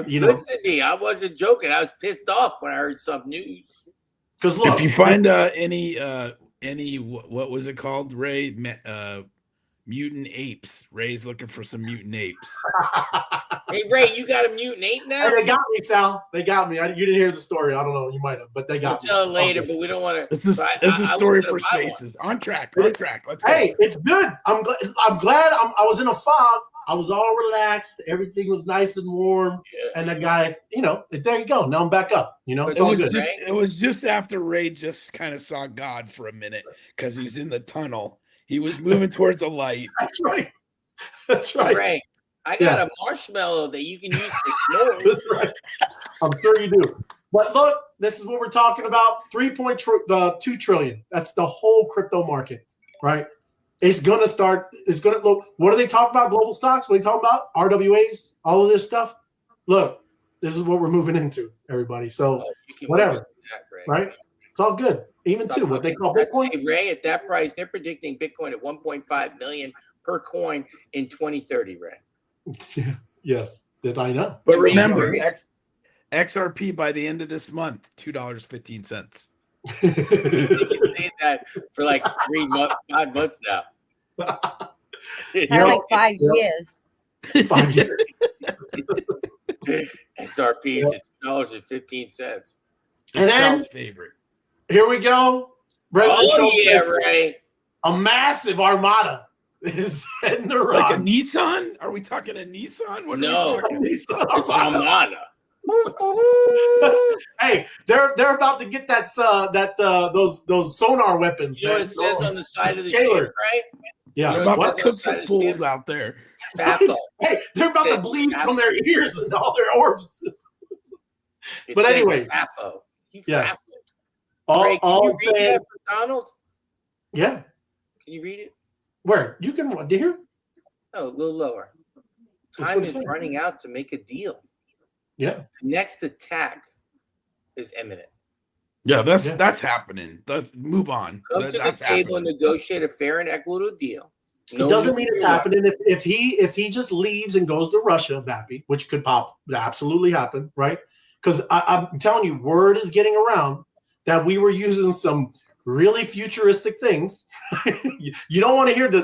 Listen to me. I wasn't joking. I was pissed off when I heard some news. Because look, if you find any what was it called, Ray? Mutant apes. Ray's looking for some mutant apes. Hey, Ray, you got a mutant ape now? Hey, they got me, Sal. They got me. You didn't hear the story. I don't know. You might have, but they got me. We'll tell later, but we don't want to. This is a story for Spaces. On track. Let's go. Hey, it's good. I'm glad. I was in a fog. I was all relaxed. Everything was nice and warm. Yeah. And the guy, there you go. Now I'm back up. It's all good. It was just after Ray just kind of saw God for a minute because he's in the tunnel. He was moving towards a light. That's right. That's right. Ray, I got a marshmallow that you can use to ignore. Right. I'm sure you do. But look, this is what we're talking about. 3.2 trillion. That's the whole crypto market, right? It's going to start. It's going to look. What do they talk about? Global stocks? What are they talking about? RWAs? All of this stuff? Look, this is what we're moving into, everybody. So whatever, right? It's all good. Even too, what they call Bitcoin. Hey, Ray, at that price, they're predicting Bitcoin at 1.5 million per coin in 2030, Ray. Yes, that I know. But remember, XRP by the end of this month, $2.15. You've been saying that for like 5 months now. Like 5 years. 5 years. XRP to $2.15. And then favorite. Here we go. Ray. A massive armada is heading around. Like a Nissan? Are we talking a Nissan? What no, are we it's armada. Hey, they're about to get those sonar weapons. You know what it says on the side of the ship, right? Yeah, they're about to cook some fools out there. Hey, they're about to bleed from their ears and all their orifices. But anyway, yes. Ray, can you read that for Donald? Yeah. Can you read it? Where? You can do you hear? No, a little lower. Time is running out to make a deal. Yeah. The next attack is imminent. Yeah, that's happening. Let's move on. Come to the table and negotiate a fair and equitable deal. It doesn't mean it's happening. If he just leaves and goes to Russia, Bappy, which could absolutely happen, right? Because I'm telling you, word is getting around that we were using some really futuristic things. You don't want to hear the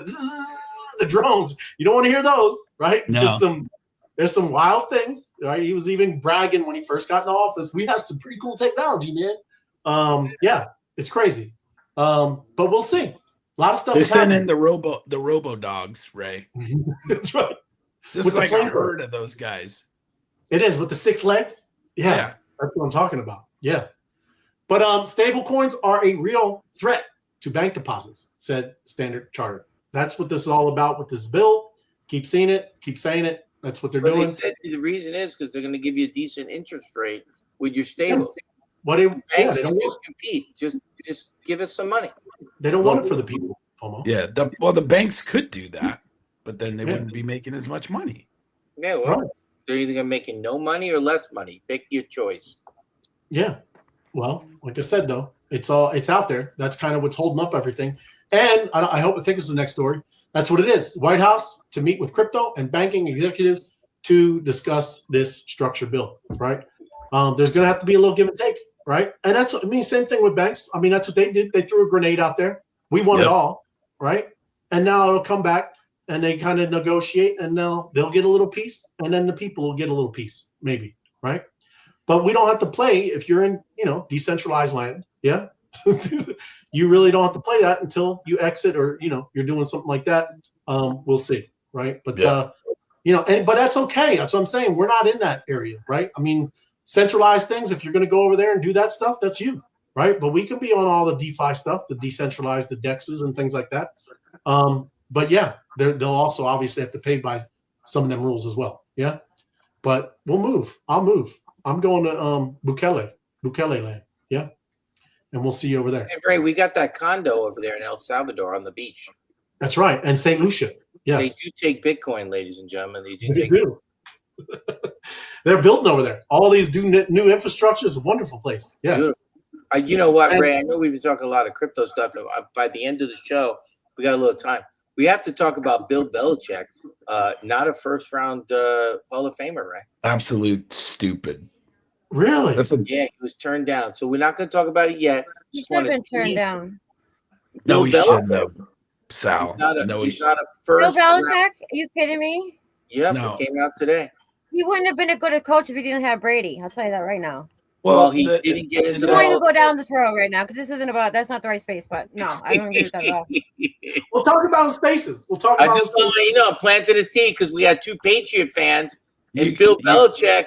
drones. You don't want to hear those, right? No. There's some wild things, right? He was even bragging when he first got in office. We have some pretty cool technology, man. Yeah, it's crazy. But we'll see. A lot of stuff. They sent in the robo dogs, Ray. That's right. Just like a herd of those guys. It is with the 6 legs. Yeah, that's what I'm talking about. Yeah. But stablecoins are a real threat to bank deposits, said Standard Chartered. That's what this is all about with this bill. Keep seeing it. Keep saying it. That's what they're doing. They said the reason is because they're going to give you a decent interest rate with your stables. Yeah. Banks don't just compete. Just give us some money. They don't want it for the people, FOMO. Yeah. The banks could do that, but then they wouldn't be making as much money. Yeah, well, they're either going to make no money or less money. Pick your choice. Yeah. Well, like I said, though, it's out there. That's kind of what's holding up everything. And I think it's the next story. That's what it is. White House to meet with crypto and banking executives to discuss this structure bill, right? There's going to have to be a little give and take, right? And same thing with banks. That's what they did. They threw a grenade out there. We won it all, right? And now it'll come back. and they kind of negotiate, and they'll get a little piece, and then the people will get a little piece, maybe, right? But we don't have to play if you're in, decentralized land. Yeah. You really don't have to play that until you exit or, you're doing something like that. We'll see. Right. But, but that's okay. That's what I'm saying. We're not in that area. Right. I mean, centralized things, if you're going to go over there and do that stuff, that's you. Right. But we can be on all the DeFi stuff, the decentralized, the DEXs and things like that. But yeah, they'll also obviously have to pay by some of them rules as well. Yeah. But we'll move. I'll move. I'm going to Bukele land. Yeah. And we'll see you over there. Hey, Ray, we got that condo over there in El Salvador on the beach. That's right. And St. Lucia. Yes. They do take Bitcoin, ladies and gentlemen. They do. They're building over there. All these new infrastructure is a wonderful place. Yes. You know what, Ray? I know we've been talking a lot of crypto stuff. By the end of the show, we got a little time. We have to talk about Bill Belichick, not a first-round Hall of Famer, right? Absolute stupid. Really? Yeah, he was turned down. So we're not going to talk about it yet. He's never been turned down. No, he shouldn't have. Sal. He's not a first. Bill Belichick? Are you kidding me? Yep, it came out today. He wouldn't have been a good coach if he didn't have Brady. I'll tell you that right now. Well, he didn't get into. I'm going to go down this road right now because this isn't about. That's not the right space. But no, I don't agree with that at all. We'll talk about spaces. We'll talk. I just want to let you know, planted a seed because we had 2 Patriot fans and Bill Belichick.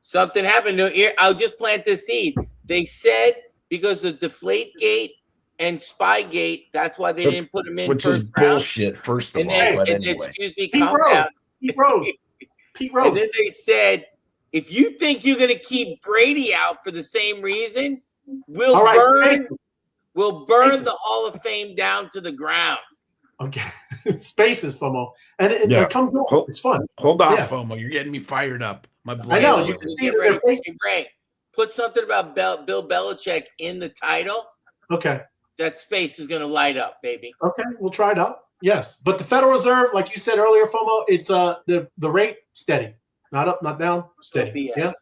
Something happened. I'll just plant this seed. They said because of Deflategate and Spygate, that's why they didn't put him in. Which is bullshit. First of all, but anyway. Excuse me, calm down. Pete Rose. And then they said, if you think you're going to keep Brady out for the same reason, we'll burn the Hall of Fame down to the ground. Okay. Spaces, FOMO. And it comes on. It's fun. Hold on, FOMO. You're getting me fired up. My blood. I know. Put something about Bill Belichick in the title. Okay. That space is going to light up, baby. Okay. We'll try it out. Yes. But the Federal Reserve, like you said earlier, FOMO, it's the rate steady. Not up, not down, steady. Yeah.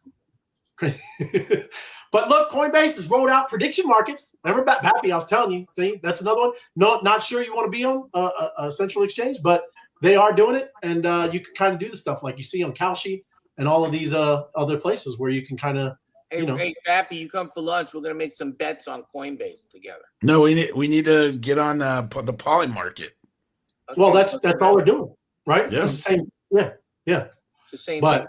But look, Coinbase has rolled out prediction markets. Remember, Bappy, I was telling you. See, that's another one. No, not sure you want to be on a central exchange, but they are doing it, and you can kind of do the stuff like you see on Kalshi and all of these other places where you can kind of. Hey, Bappy, you come for lunch. We're gonna make some bets on Coinbase together. No, we need to get on the poly market. Okay, well, that's all we're doing, right? Yeah. It's the same. Yeah. It's the same. But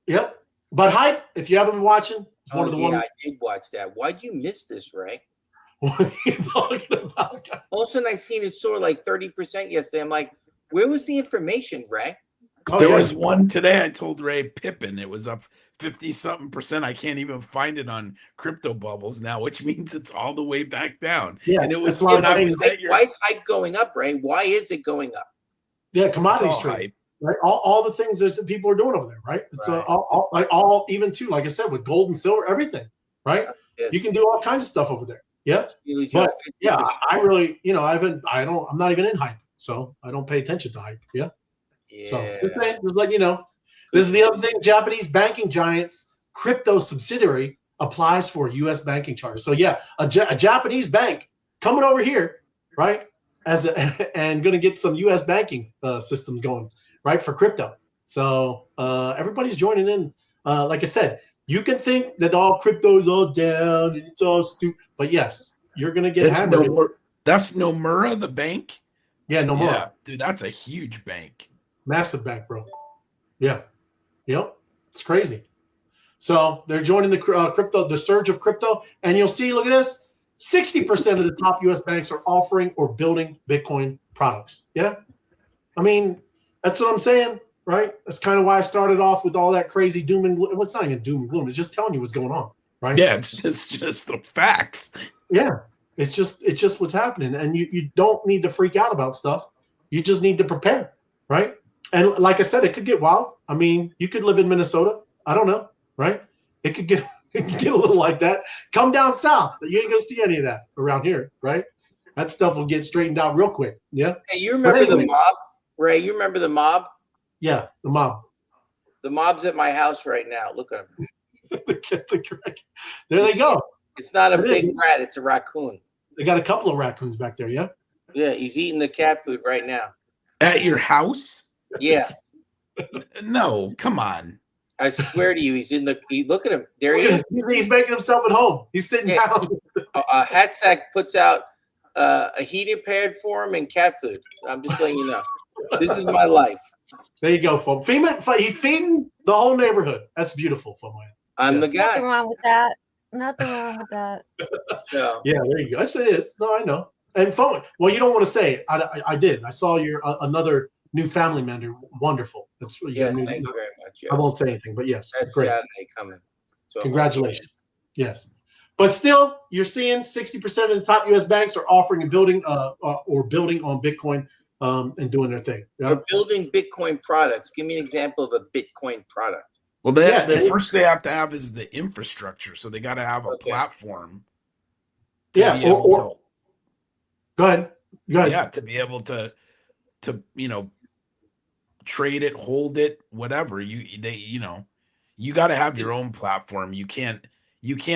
yep. But Hype, if you haven't been watching, it's one of the ones. I did watch that. Why'd you miss this, Ray? What are you talking about? All of a sudden, I seen it soar like 30% yesterday. I'm like, where was the information, Ray? There was one today. I told Ray Pippin it was up 50-something%. I can't even find it on Crypto Bubbles now, which means it's all the way back down. Yeah, and it was when I was at your. Why is Hype going up, Ray? Why is it going up? Yeah, commodities trade. Right, all the things that people are doing over there, right? It's all even too, like I said, with gold and silver, everything, right? Yes. You can do all kinds of stuff over there. Yeah, but yeah, I really, I'm not even in Hype, so I don't pay attention to Hype. Yeah. So just like this is the other thing. Japanese banking giants crypto subsidiary applies for U.S. banking charter. So yeah, a Japanese bank coming over here, right? And going to get some U.S. banking systems going. Right, for crypto. So everybody's joining in. Like I said, you can think that all crypto is all down and it's all stupid. But yes, you're going to get hammered. That's Nomura, the bank? Yeah, Nomura. Yeah, dude, that's a huge bank. Massive bank, bro. Yeah. Yep. It's crazy. So they're joining the crypto, the surge of crypto. And you'll see, look at this. 60% of the top U.S. banks are offering or building Bitcoin products. Yeah. I mean, that's what I'm saying, right? That's kind of why I started off with all that crazy doom and gloom. Well, it's not even doom and gloom. It's just telling you what's going on, right? Yeah, it's just the facts. Yeah, it's just what's happening, and you don't need to freak out about stuff. You just need to prepare, right? And like I said, it could get wild. I mean, you could live in Minnesota. I don't know, right? It could get a little like that. Come down south. You ain't gonna see any of that around here, right? That stuff will get straightened out real quick. Yeah. Hey, you remember the mob? Ray, you remember the mob? Yeah, the mob. The mob's at my house right now. Look at him. There they go. It's not a big rat. It's a raccoon. They got a couple of raccoons back there, yeah? Yeah, he's eating the cat food right now. At your house? Yeah. No, come on. I swear to you, he's in the. Look at him. There he is. He's making himself at home. He's sitting down. Hatsack puts out a heating pad for him and cat food. I'm just letting you know. This is my life. There you go, folks. He's feeding the whole neighborhood. That's beautiful, FOMO. I'm the guy. Nothing wrong with that. Nothing wrong with that. So, yeah, there you go. Yes, it is. No, I know. And FOMO. Well, you don't want to say it. I did. I saw your another new family member. Wonderful. That's what you yes, got. thank you very much. Yes. I won't say anything, but yes, That's great. Saturday coming. So Congratulations. Yes. But still, you're seeing 60% of the top U.S. banks are offering and building or building on Bitcoin and doing their thing. Yeah? They're building Bitcoin products. Give me an example of a Bitcoin product. Well, the first they have to have is the infrastructure. So they got to have a platform. Yeah. Go ahead. Yeah, to be able to trade it, hold it, whatever. You got to have your own platform. You can't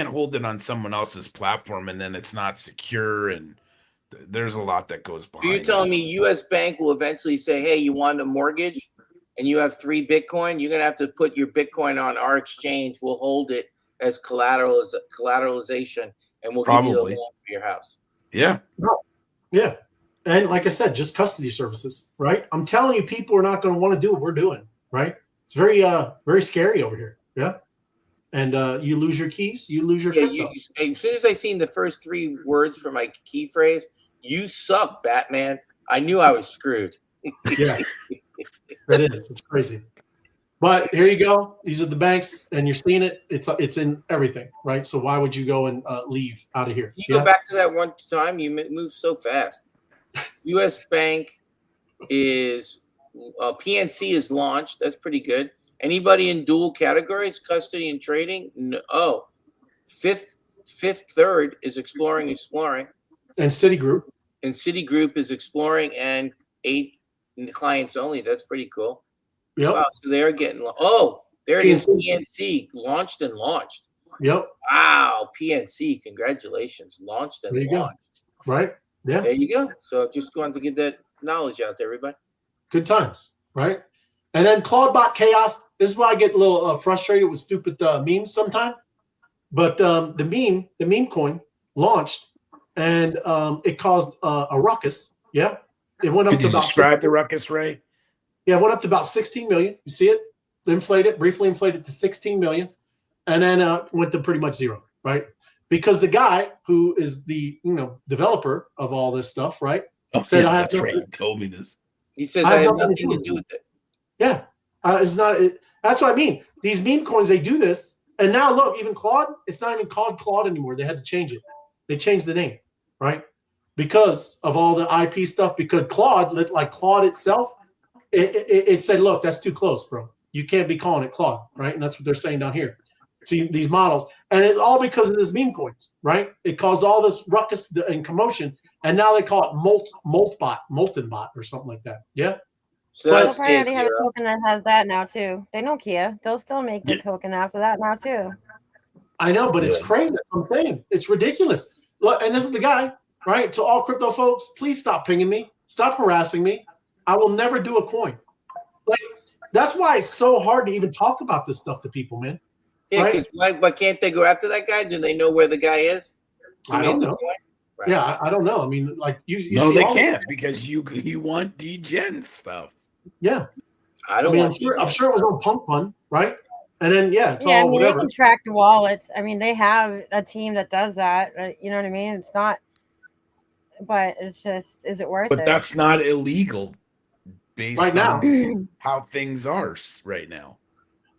hold it on someone else's platform and then it's not secure, and there's a lot that goes behind. So you're telling me U.S. Bank will eventually say, "Hey, you want a mortgage, and you have 3 Bitcoin? You're gonna have to put your Bitcoin on our exchange. We'll hold it as collateralization, and we'll give you a loan for your house." Yeah. Yeah. And like I said, just custody services, right? I'm telling you, people are not going to want to do what we're doing, right? It's very, very scary over here. Yeah. And you lose your keys, you lose your crypto. As soon as I seen the first 3 words for my key phrase, "You suck, Batman," I knew I was screwed. Yeah, that is. It's crazy. But here you go. These are the banks, and you're seeing it. It's in everything, right? So why would you go and leave out of here? You go back to that one time. You move so fast. U.S. Bank is PNC is launched. That's pretty good. Anybody in dual categories, custody and trading? No. Oh, Fifth Third is exploring. And Citigroup. And Citigroup is exploring, and 8 clients only. That's pretty cool. Yep. Wow, so they're getting. Oh, there it is. PNC launched. Yep. Wow, PNC, congratulations, launched and launched. Go. Right. Yeah. There you go. So just going to get that knowledge out to everybody. Good times, right? And then Claudebot chaos. This is why I get a little frustrated with stupid memes sometimes. But the meme coin launched, and it caused a ruckus. Yeah, it went up to about. Describe the ruckus, Ray. Yeah, it went up to about 16 million. You see it? Briefly inflated to 16 million, and then went to pretty much zero, right? Because the guy who is the developer of all this stuff, right? Said I have right. He told me this. He says I have nothing to do with it. Yeah, it's not. That's what I mean. These meme coins, they do this, and now look, even Claude, it's not even called Claude anymore. They had to change it. They changed the name, right? Because of all the IP stuff. Because Claude, like Claude itself, it said, look, that's too close, bro. You can't be calling it Claude, right? And that's what they're saying down here. See these models, and it's all because of this meme coins, right? It caused all this ruckus and commotion, and now they call it molten bot, or something like that. Yeah. So they'll probably already have a token that has that now too. They don't care. They'll still make the token after that now too. I know, but it's crazy. That's what I'm saying. It's ridiculous. Look, and this is the guy, right? To all crypto folks, please stop pinging me. Stop harassing me. I will never do a coin. Like, that's why it's so hard to even talk about this stuff to people, man. Yeah, because why can't they go after that guy? Do they know where the guy is? I don't know. Right. Yeah, I don't know. I mean, like you no, see they can't because you want degen stuff. Yeah, I don't. I'm sure it was on Pump Fund, right? And then it's all I mean, whatever. They can track the wallets. I mean, they have a team that does that. You know what I mean? It's not, but it's just, is it worth it? But that's not illegal, based right now on how things are right now.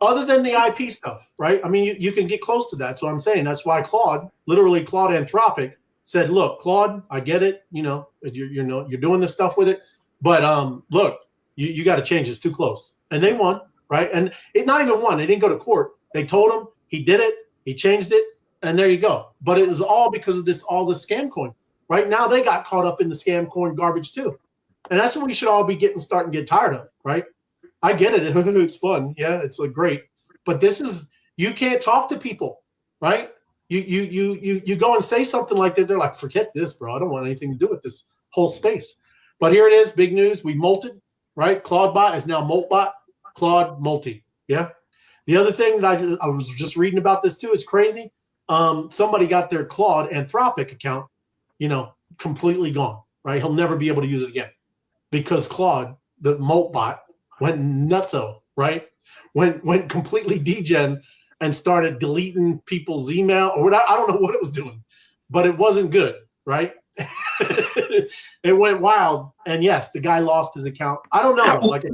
Other than the IP stuff, right? I mean, you can get close to that. That's what I'm saying. That's why Claude Anthropic said, "Look, Claude, I get it. You're doing this stuff with it, but look, you got to change. It's too close." And they won, right? And it not even won. They didn't go to court. They told him he did it. He changed it, and there you go. But it was all because of all this scam coin. Right now, they got caught up in the scam coin garbage too, and that's what we should all be starting to get tired of, right? I get it. It's fun. Yeah, it's great. But you can't talk to people, right? You go and say something like that. They're like, forget this, bro. I don't want anything to do with this whole space. But here it is. Big news. We molted. right? Claude bot is now Moltbot, Claude Multi. Yeah. The other thing that I was just reading about this too, it's crazy. Somebody got their Claude Anthropic account, completely gone, right? He'll never be able to use it again because Claude, the Moltbot, went nutso, right? Went completely degen and started deleting people's email or I don't know what it was doing, but it wasn't good, right? It went wild, and yes, the guy lost his account. I don't know. Like I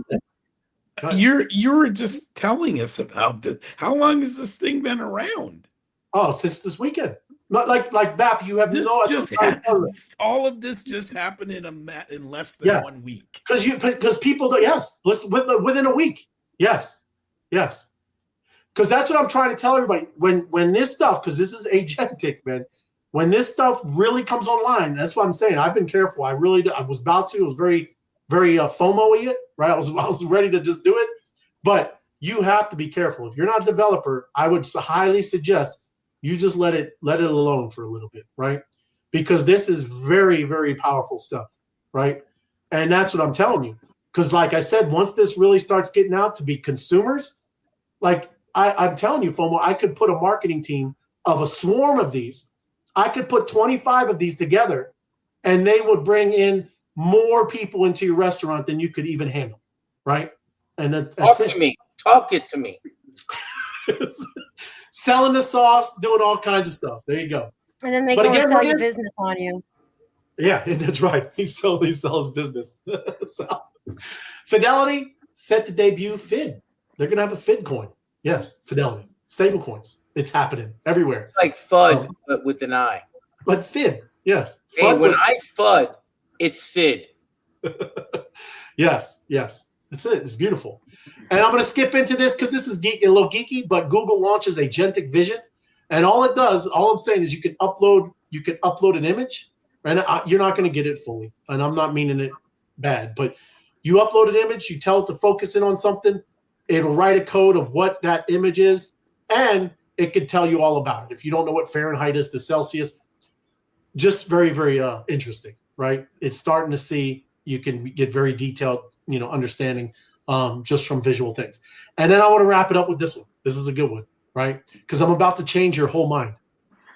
said, you were just telling us about this. How long has this thing been around? oh, since this weekend. Not like BAP, you have This no. all of this just happened in less than 1 week. Because people do, yes, within a week, yes, because that's what I'm trying to tell everybody. When this stuff, because this is agentic, man. When this stuff really comes online, that's what I'm saying. I've been careful. I was about to. It was very, very FOMO-y it, right? I was ready to just do it, but you have to be careful. If you're not a developer, I would highly suggest you just let it alone for a little bit, right? Because this is very, very powerful stuff, right? And that's what I'm telling you. Because like I said, once this really starts getting out to be consumers, like I'm telling you, FOMO, I could put a marketing team of a swarm of these. I could put 25 of these together, and they would bring in more people into your restaurant than you could even handle, right? And that's Talk to me. Talk it to me. Selling the sauce, doing all kinds of stuff. There you go. And then they But go again, and sell what your is- business on you. Yeah, that's right. He sells business. So, Fidelity set to debut FID. They're going to have a FID coin. Yes, Fidelity. Stablecoins. It's happening everywhere. It's like FUD, but with an I. But FID, yes. Hey, FUD when with- I FUD, it's FID. Yes. That's it. It's beautiful. And I'm going to skip into this because this is a little geeky, but Google launches Agentic Vision. And all it does, all I'm saying is you can upload an image, and you're not going to get it fully. And I'm not meaning it bad, but you upload an image, you tell it to focus in on something, it'll write a code of what that image is, and it can tell you all about it. If you don't know what Fahrenheit is to Celsius, just very, very interesting, right? It's starting to see you can get very detailed, understanding just from visual things. And then I want to wrap it up with this one. This is a good one, right? Because I'm about to change your whole mind.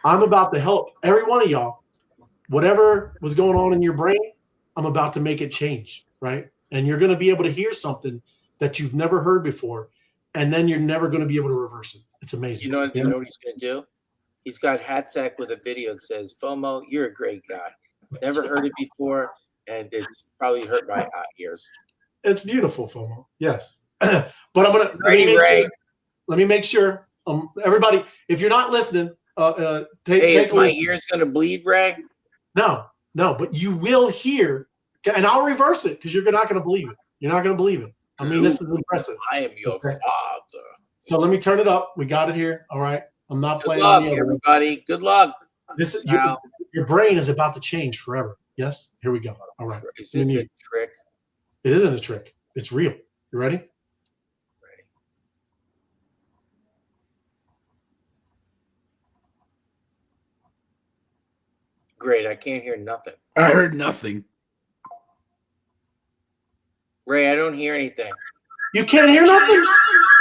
I'm about to help every one of y'all. Whatever was going on in your brain, I'm about to make it change, right? And you're going to be able to hear something that you've never heard before, and then you're never going to be able to reverse it. It's amazing. You know what he's going to do? He's got Hatsack with a video that says, FOMO, you're a great guy. Never heard it before, and it's probably hurt my ears. It's beautiful, FOMO. Yes. But I'm going to let me make sure everybody, if you're not listening, is my ears going to bleed, Ray? No, but you will hear, and I'll reverse it because you're not going to believe it. You're not going to believe it. I mean, this is impressive. I am your father. So let me turn it up. We got it here. All right. I'm not playing. Good luck, everybody. Good luck. This is your brain is about to change forever. Yes. Here we go. All right. Is this a trick? It isn't a trick. It's real. You ready? Ready. Great. I can't hear nothing. I heard nothing. Ray, I don't hear anything. You can't hear nothing?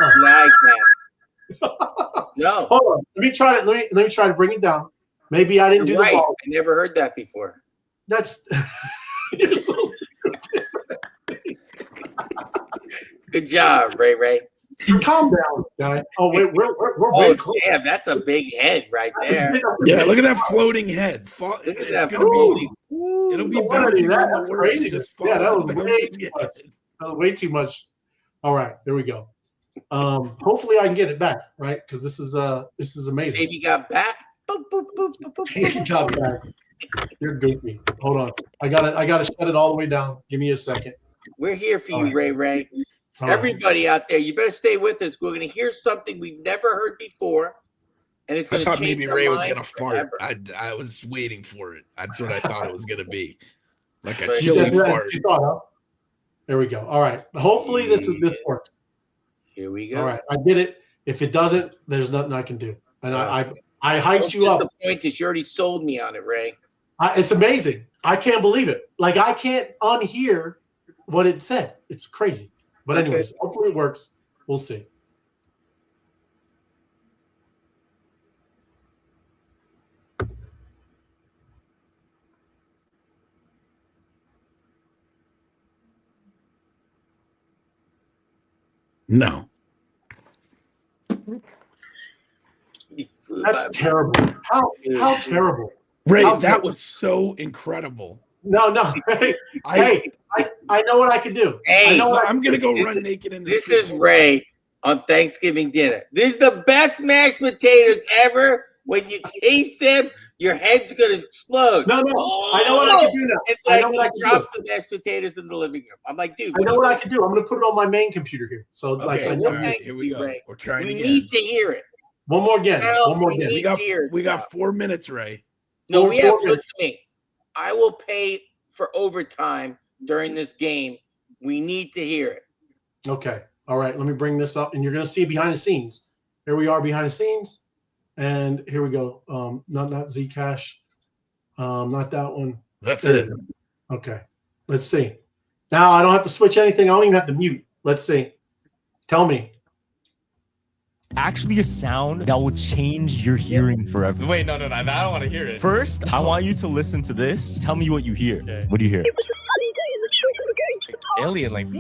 Oh. No, I can't. No. Hold on. Let me try to bring it down. Maybe I didn't do right. the volume. I never heard that before. That's you're so Good job, Ray. calm down, guy. Oh, wait, we're way close. Damn, that's a big head right there. Yeah, look at that floating head. Look at It's that gonna floating. be. It'll be No wonder bouncing that. on the That's words. crazy. Just Yeah, that follow was the way bouncing too head. much. Way too much. All right, there we go. Hopefully I can get it back, right? Because this is amazing. Baby got back. Boop, boop, boop, boop, boop, Baby got back. You're goofy. Hold on. I gotta shut it all the way down. Give me a second. We're here for All you, right. Ray. All right. Everybody out there, you better stay with us. We're going to hear something we've never heard before, and it's I going to thought change maybe our Ray was mind gonna fart. forever. I was waiting for it. That's what I thought it was gonna be, like a But- You chili got- fart. you thought, huh? There we go. All right. Hopefully this works. Here we go. All right. I did it. If it doesn't, there's nothing I can do. And I Don't hyped you up. disappoint us. You already sold me on it, Ray. It's amazing. I can't believe it. Like I can't unhear what it said. It's crazy. But anyways, hopefully it works. We'll see. No. That's terrible. How terrible. Ray, that was so incredible. No. Hey, I know what I can do. Hey, I'm going to go run naked in the This street. is Ray on Thanksgiving dinner. This is the best mashed potatoes ever. When you taste them, your head's going to explode. No. Oh! I know what I can do now. It's I like know what I he can drops do. the mashed potatoes in the living room. I'm like, dude. I know what I can do. I'm going to put it on my main computer here. So like, I know. All right, here we go. Ray. We're trying We again. need to hear it. One more again. Well, One more we again. need- We got 4 minutes, Ray. No, Four we have. minutes. Listen to me. I will pay for overtime during this game. We need to hear it. Okay. All right. Let me bring this up, and you're going to see behind the scenes. Here we are behind the scenes, and here we go. Not Zcash. Not that one. That's There it. we go. Okay. Let's see. Now I don't have to switch anything. I don't even have to mute. Let's see. Tell me. Actually a sound that will change your hearing forever. Wait, no, I don't want to hear it. First, I want you to listen to this. Tell me what you hear. Okay. What do you hear? Alien, like,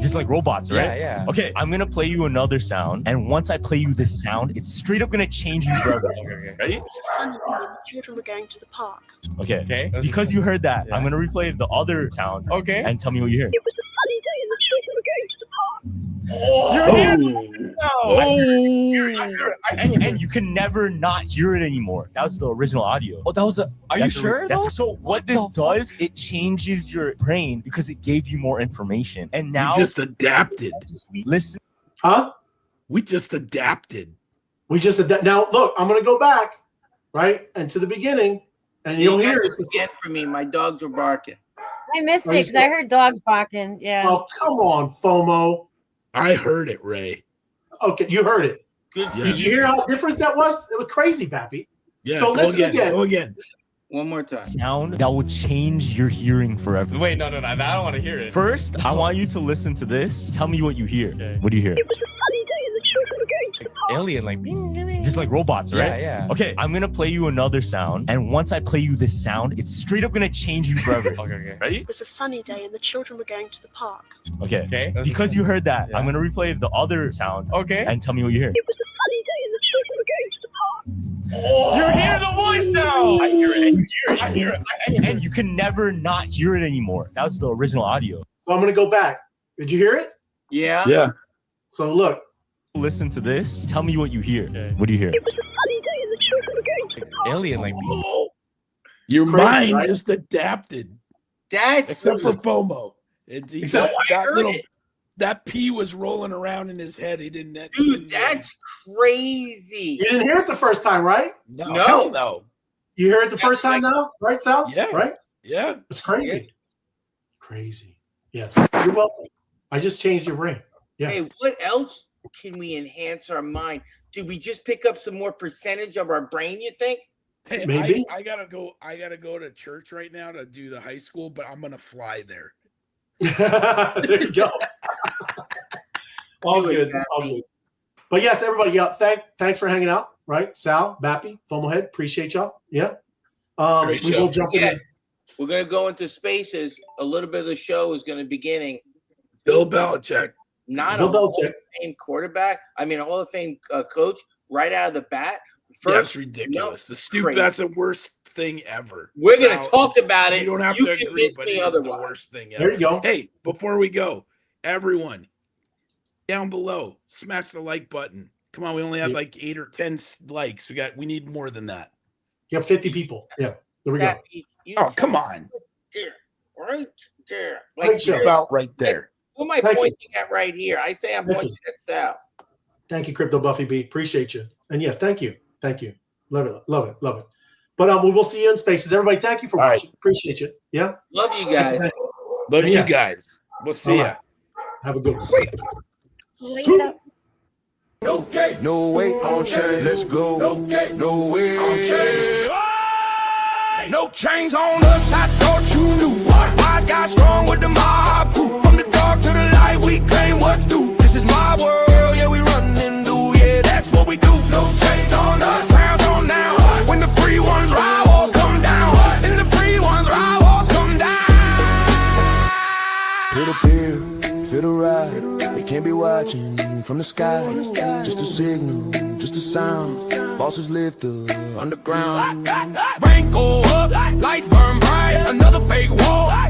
Just like robots, right? yeah. Okay, I'm gonna play you another sound, and once I play you this sound, it's straight up gonna change you forever. Okay. Ready? It's a sunny day and the children were going to the park. Okay. Okay. Because you heard that, Yeah. I'm gonna replay the other sound Okay. and tell me what you hear. It was a sunny day and the children were going to the park. And you can never not hear it anymore. That was the original audio. Oh, that was the. Are you That's the- sure? that's- though? So what this does, it changes your brain because it gave you more information. And now We just adapted. listen. Huh? We just adapted. We just now look. I'm going to go back, right, and to the beginning, and you'll hear it. Again for me. My dogs were barking. I missed it Are you because I heard dogs barking. Yeah. Oh, come on, FOMO. I heard it, Ray. Okay, you heard it. Good for Yeah. Did you hear how different that was? It was crazy, Pappy. Yeah, So go listen again. again. Go again. One more time. Sound that will change your hearing forever. Wait, no, I don't want to hear it. First, I want you to listen to this. Tell me what you hear. Okay. What do you hear? It was a sunny day and the children were going to the park. Alien, like, Just like robots, right? yeah. Okay, I'm gonna play you another sound, and once I play you this sound, it's straight up gonna change you forever. Okay. Ready? It was a sunny day and the children were going to the park. Okay. Okay. Because you heard that, Yeah. I'm gonna replay the other sound Okay. and tell me what you hear. It was a sunny day and the children were going to the park. You hear the voice now. I hear it. I hear it. And you can never not hear it anymore. That was the original audio. So I'm going to go back. Did you hear it? Yeah. Yeah. So look. Listen to this. Tell me what you hear. Okay. What do you hear? It was a sunny day and the children were going to the park. Alien, like, Your Crazy, mind right? just adapted. That's Except for FOMO. Except- That P was rolling around in his head. He didn't. dude. That's crazy. You didn't hear it the first time, right? no. No. Hell no. You hear it the first time now? Right, Sal? Yeah. Right? Yeah. It's crazy. Crazy. Yes. You're welcome. I just changed your brain. Yeah. Hey, what else can we enhance our mind? Did we just pick up some more percentage of our brain? You think? Hey, Maybe. I gotta go. I gotta go to church right now to do the high school, but I'm gonna fly there. There you go. All Do it, good. Pappy. All good. But yes, everybody, yeah, thanks for hanging out, right? Sal, Bappy, FOMO Head, appreciate y'all. Yeah. Great We show. will jump Yeah. in. We're gonna go into spaces. A little bit of the show is gonna be beginning. Bill Belichick. Not Bill a Hall Belichick. of Fame quarterback. I mean, a Hall of Fame coach right out of the bat. That's First, ridiculous. no, The stupid. crazy. That's the worst thing ever. we're gonna Sal, talk about it. You don't have You to agree, convince but me it is the otherwise. worst thing ever. There you go. Hey, before we go, everyone down below, smash the like button. Come on, we only have Yeah. like 8 or 10 likes. We need more than that. You have 50 people. Yeah. There we go. That, you Oh, come on. there, right there. Great Like, show. seriously, About right there. who am I Thank you. pointing at right here? I say I'm Thank pointing at Sal. Thank you, Crypto Buffy B. Appreciate you. And yes, thank you. Thank you. Love it. Love it. Love it. But we will see you in spaces. Everybody, thank you for All right. watching. Appreciate you. Yeah. Love you guys. Love you Yes. guys. We'll see All ya. right. Have a good one. Later. No way on chain, let's go. No way on chain. No chains on us, I thought you knew. Wise guy strong with the mob. From the Peer to peer, feel the ride. They can't be watching from the sky. Just a signal, just a sound. Bosses live the underground. Rank go up, lights burn bright. Another fake wall.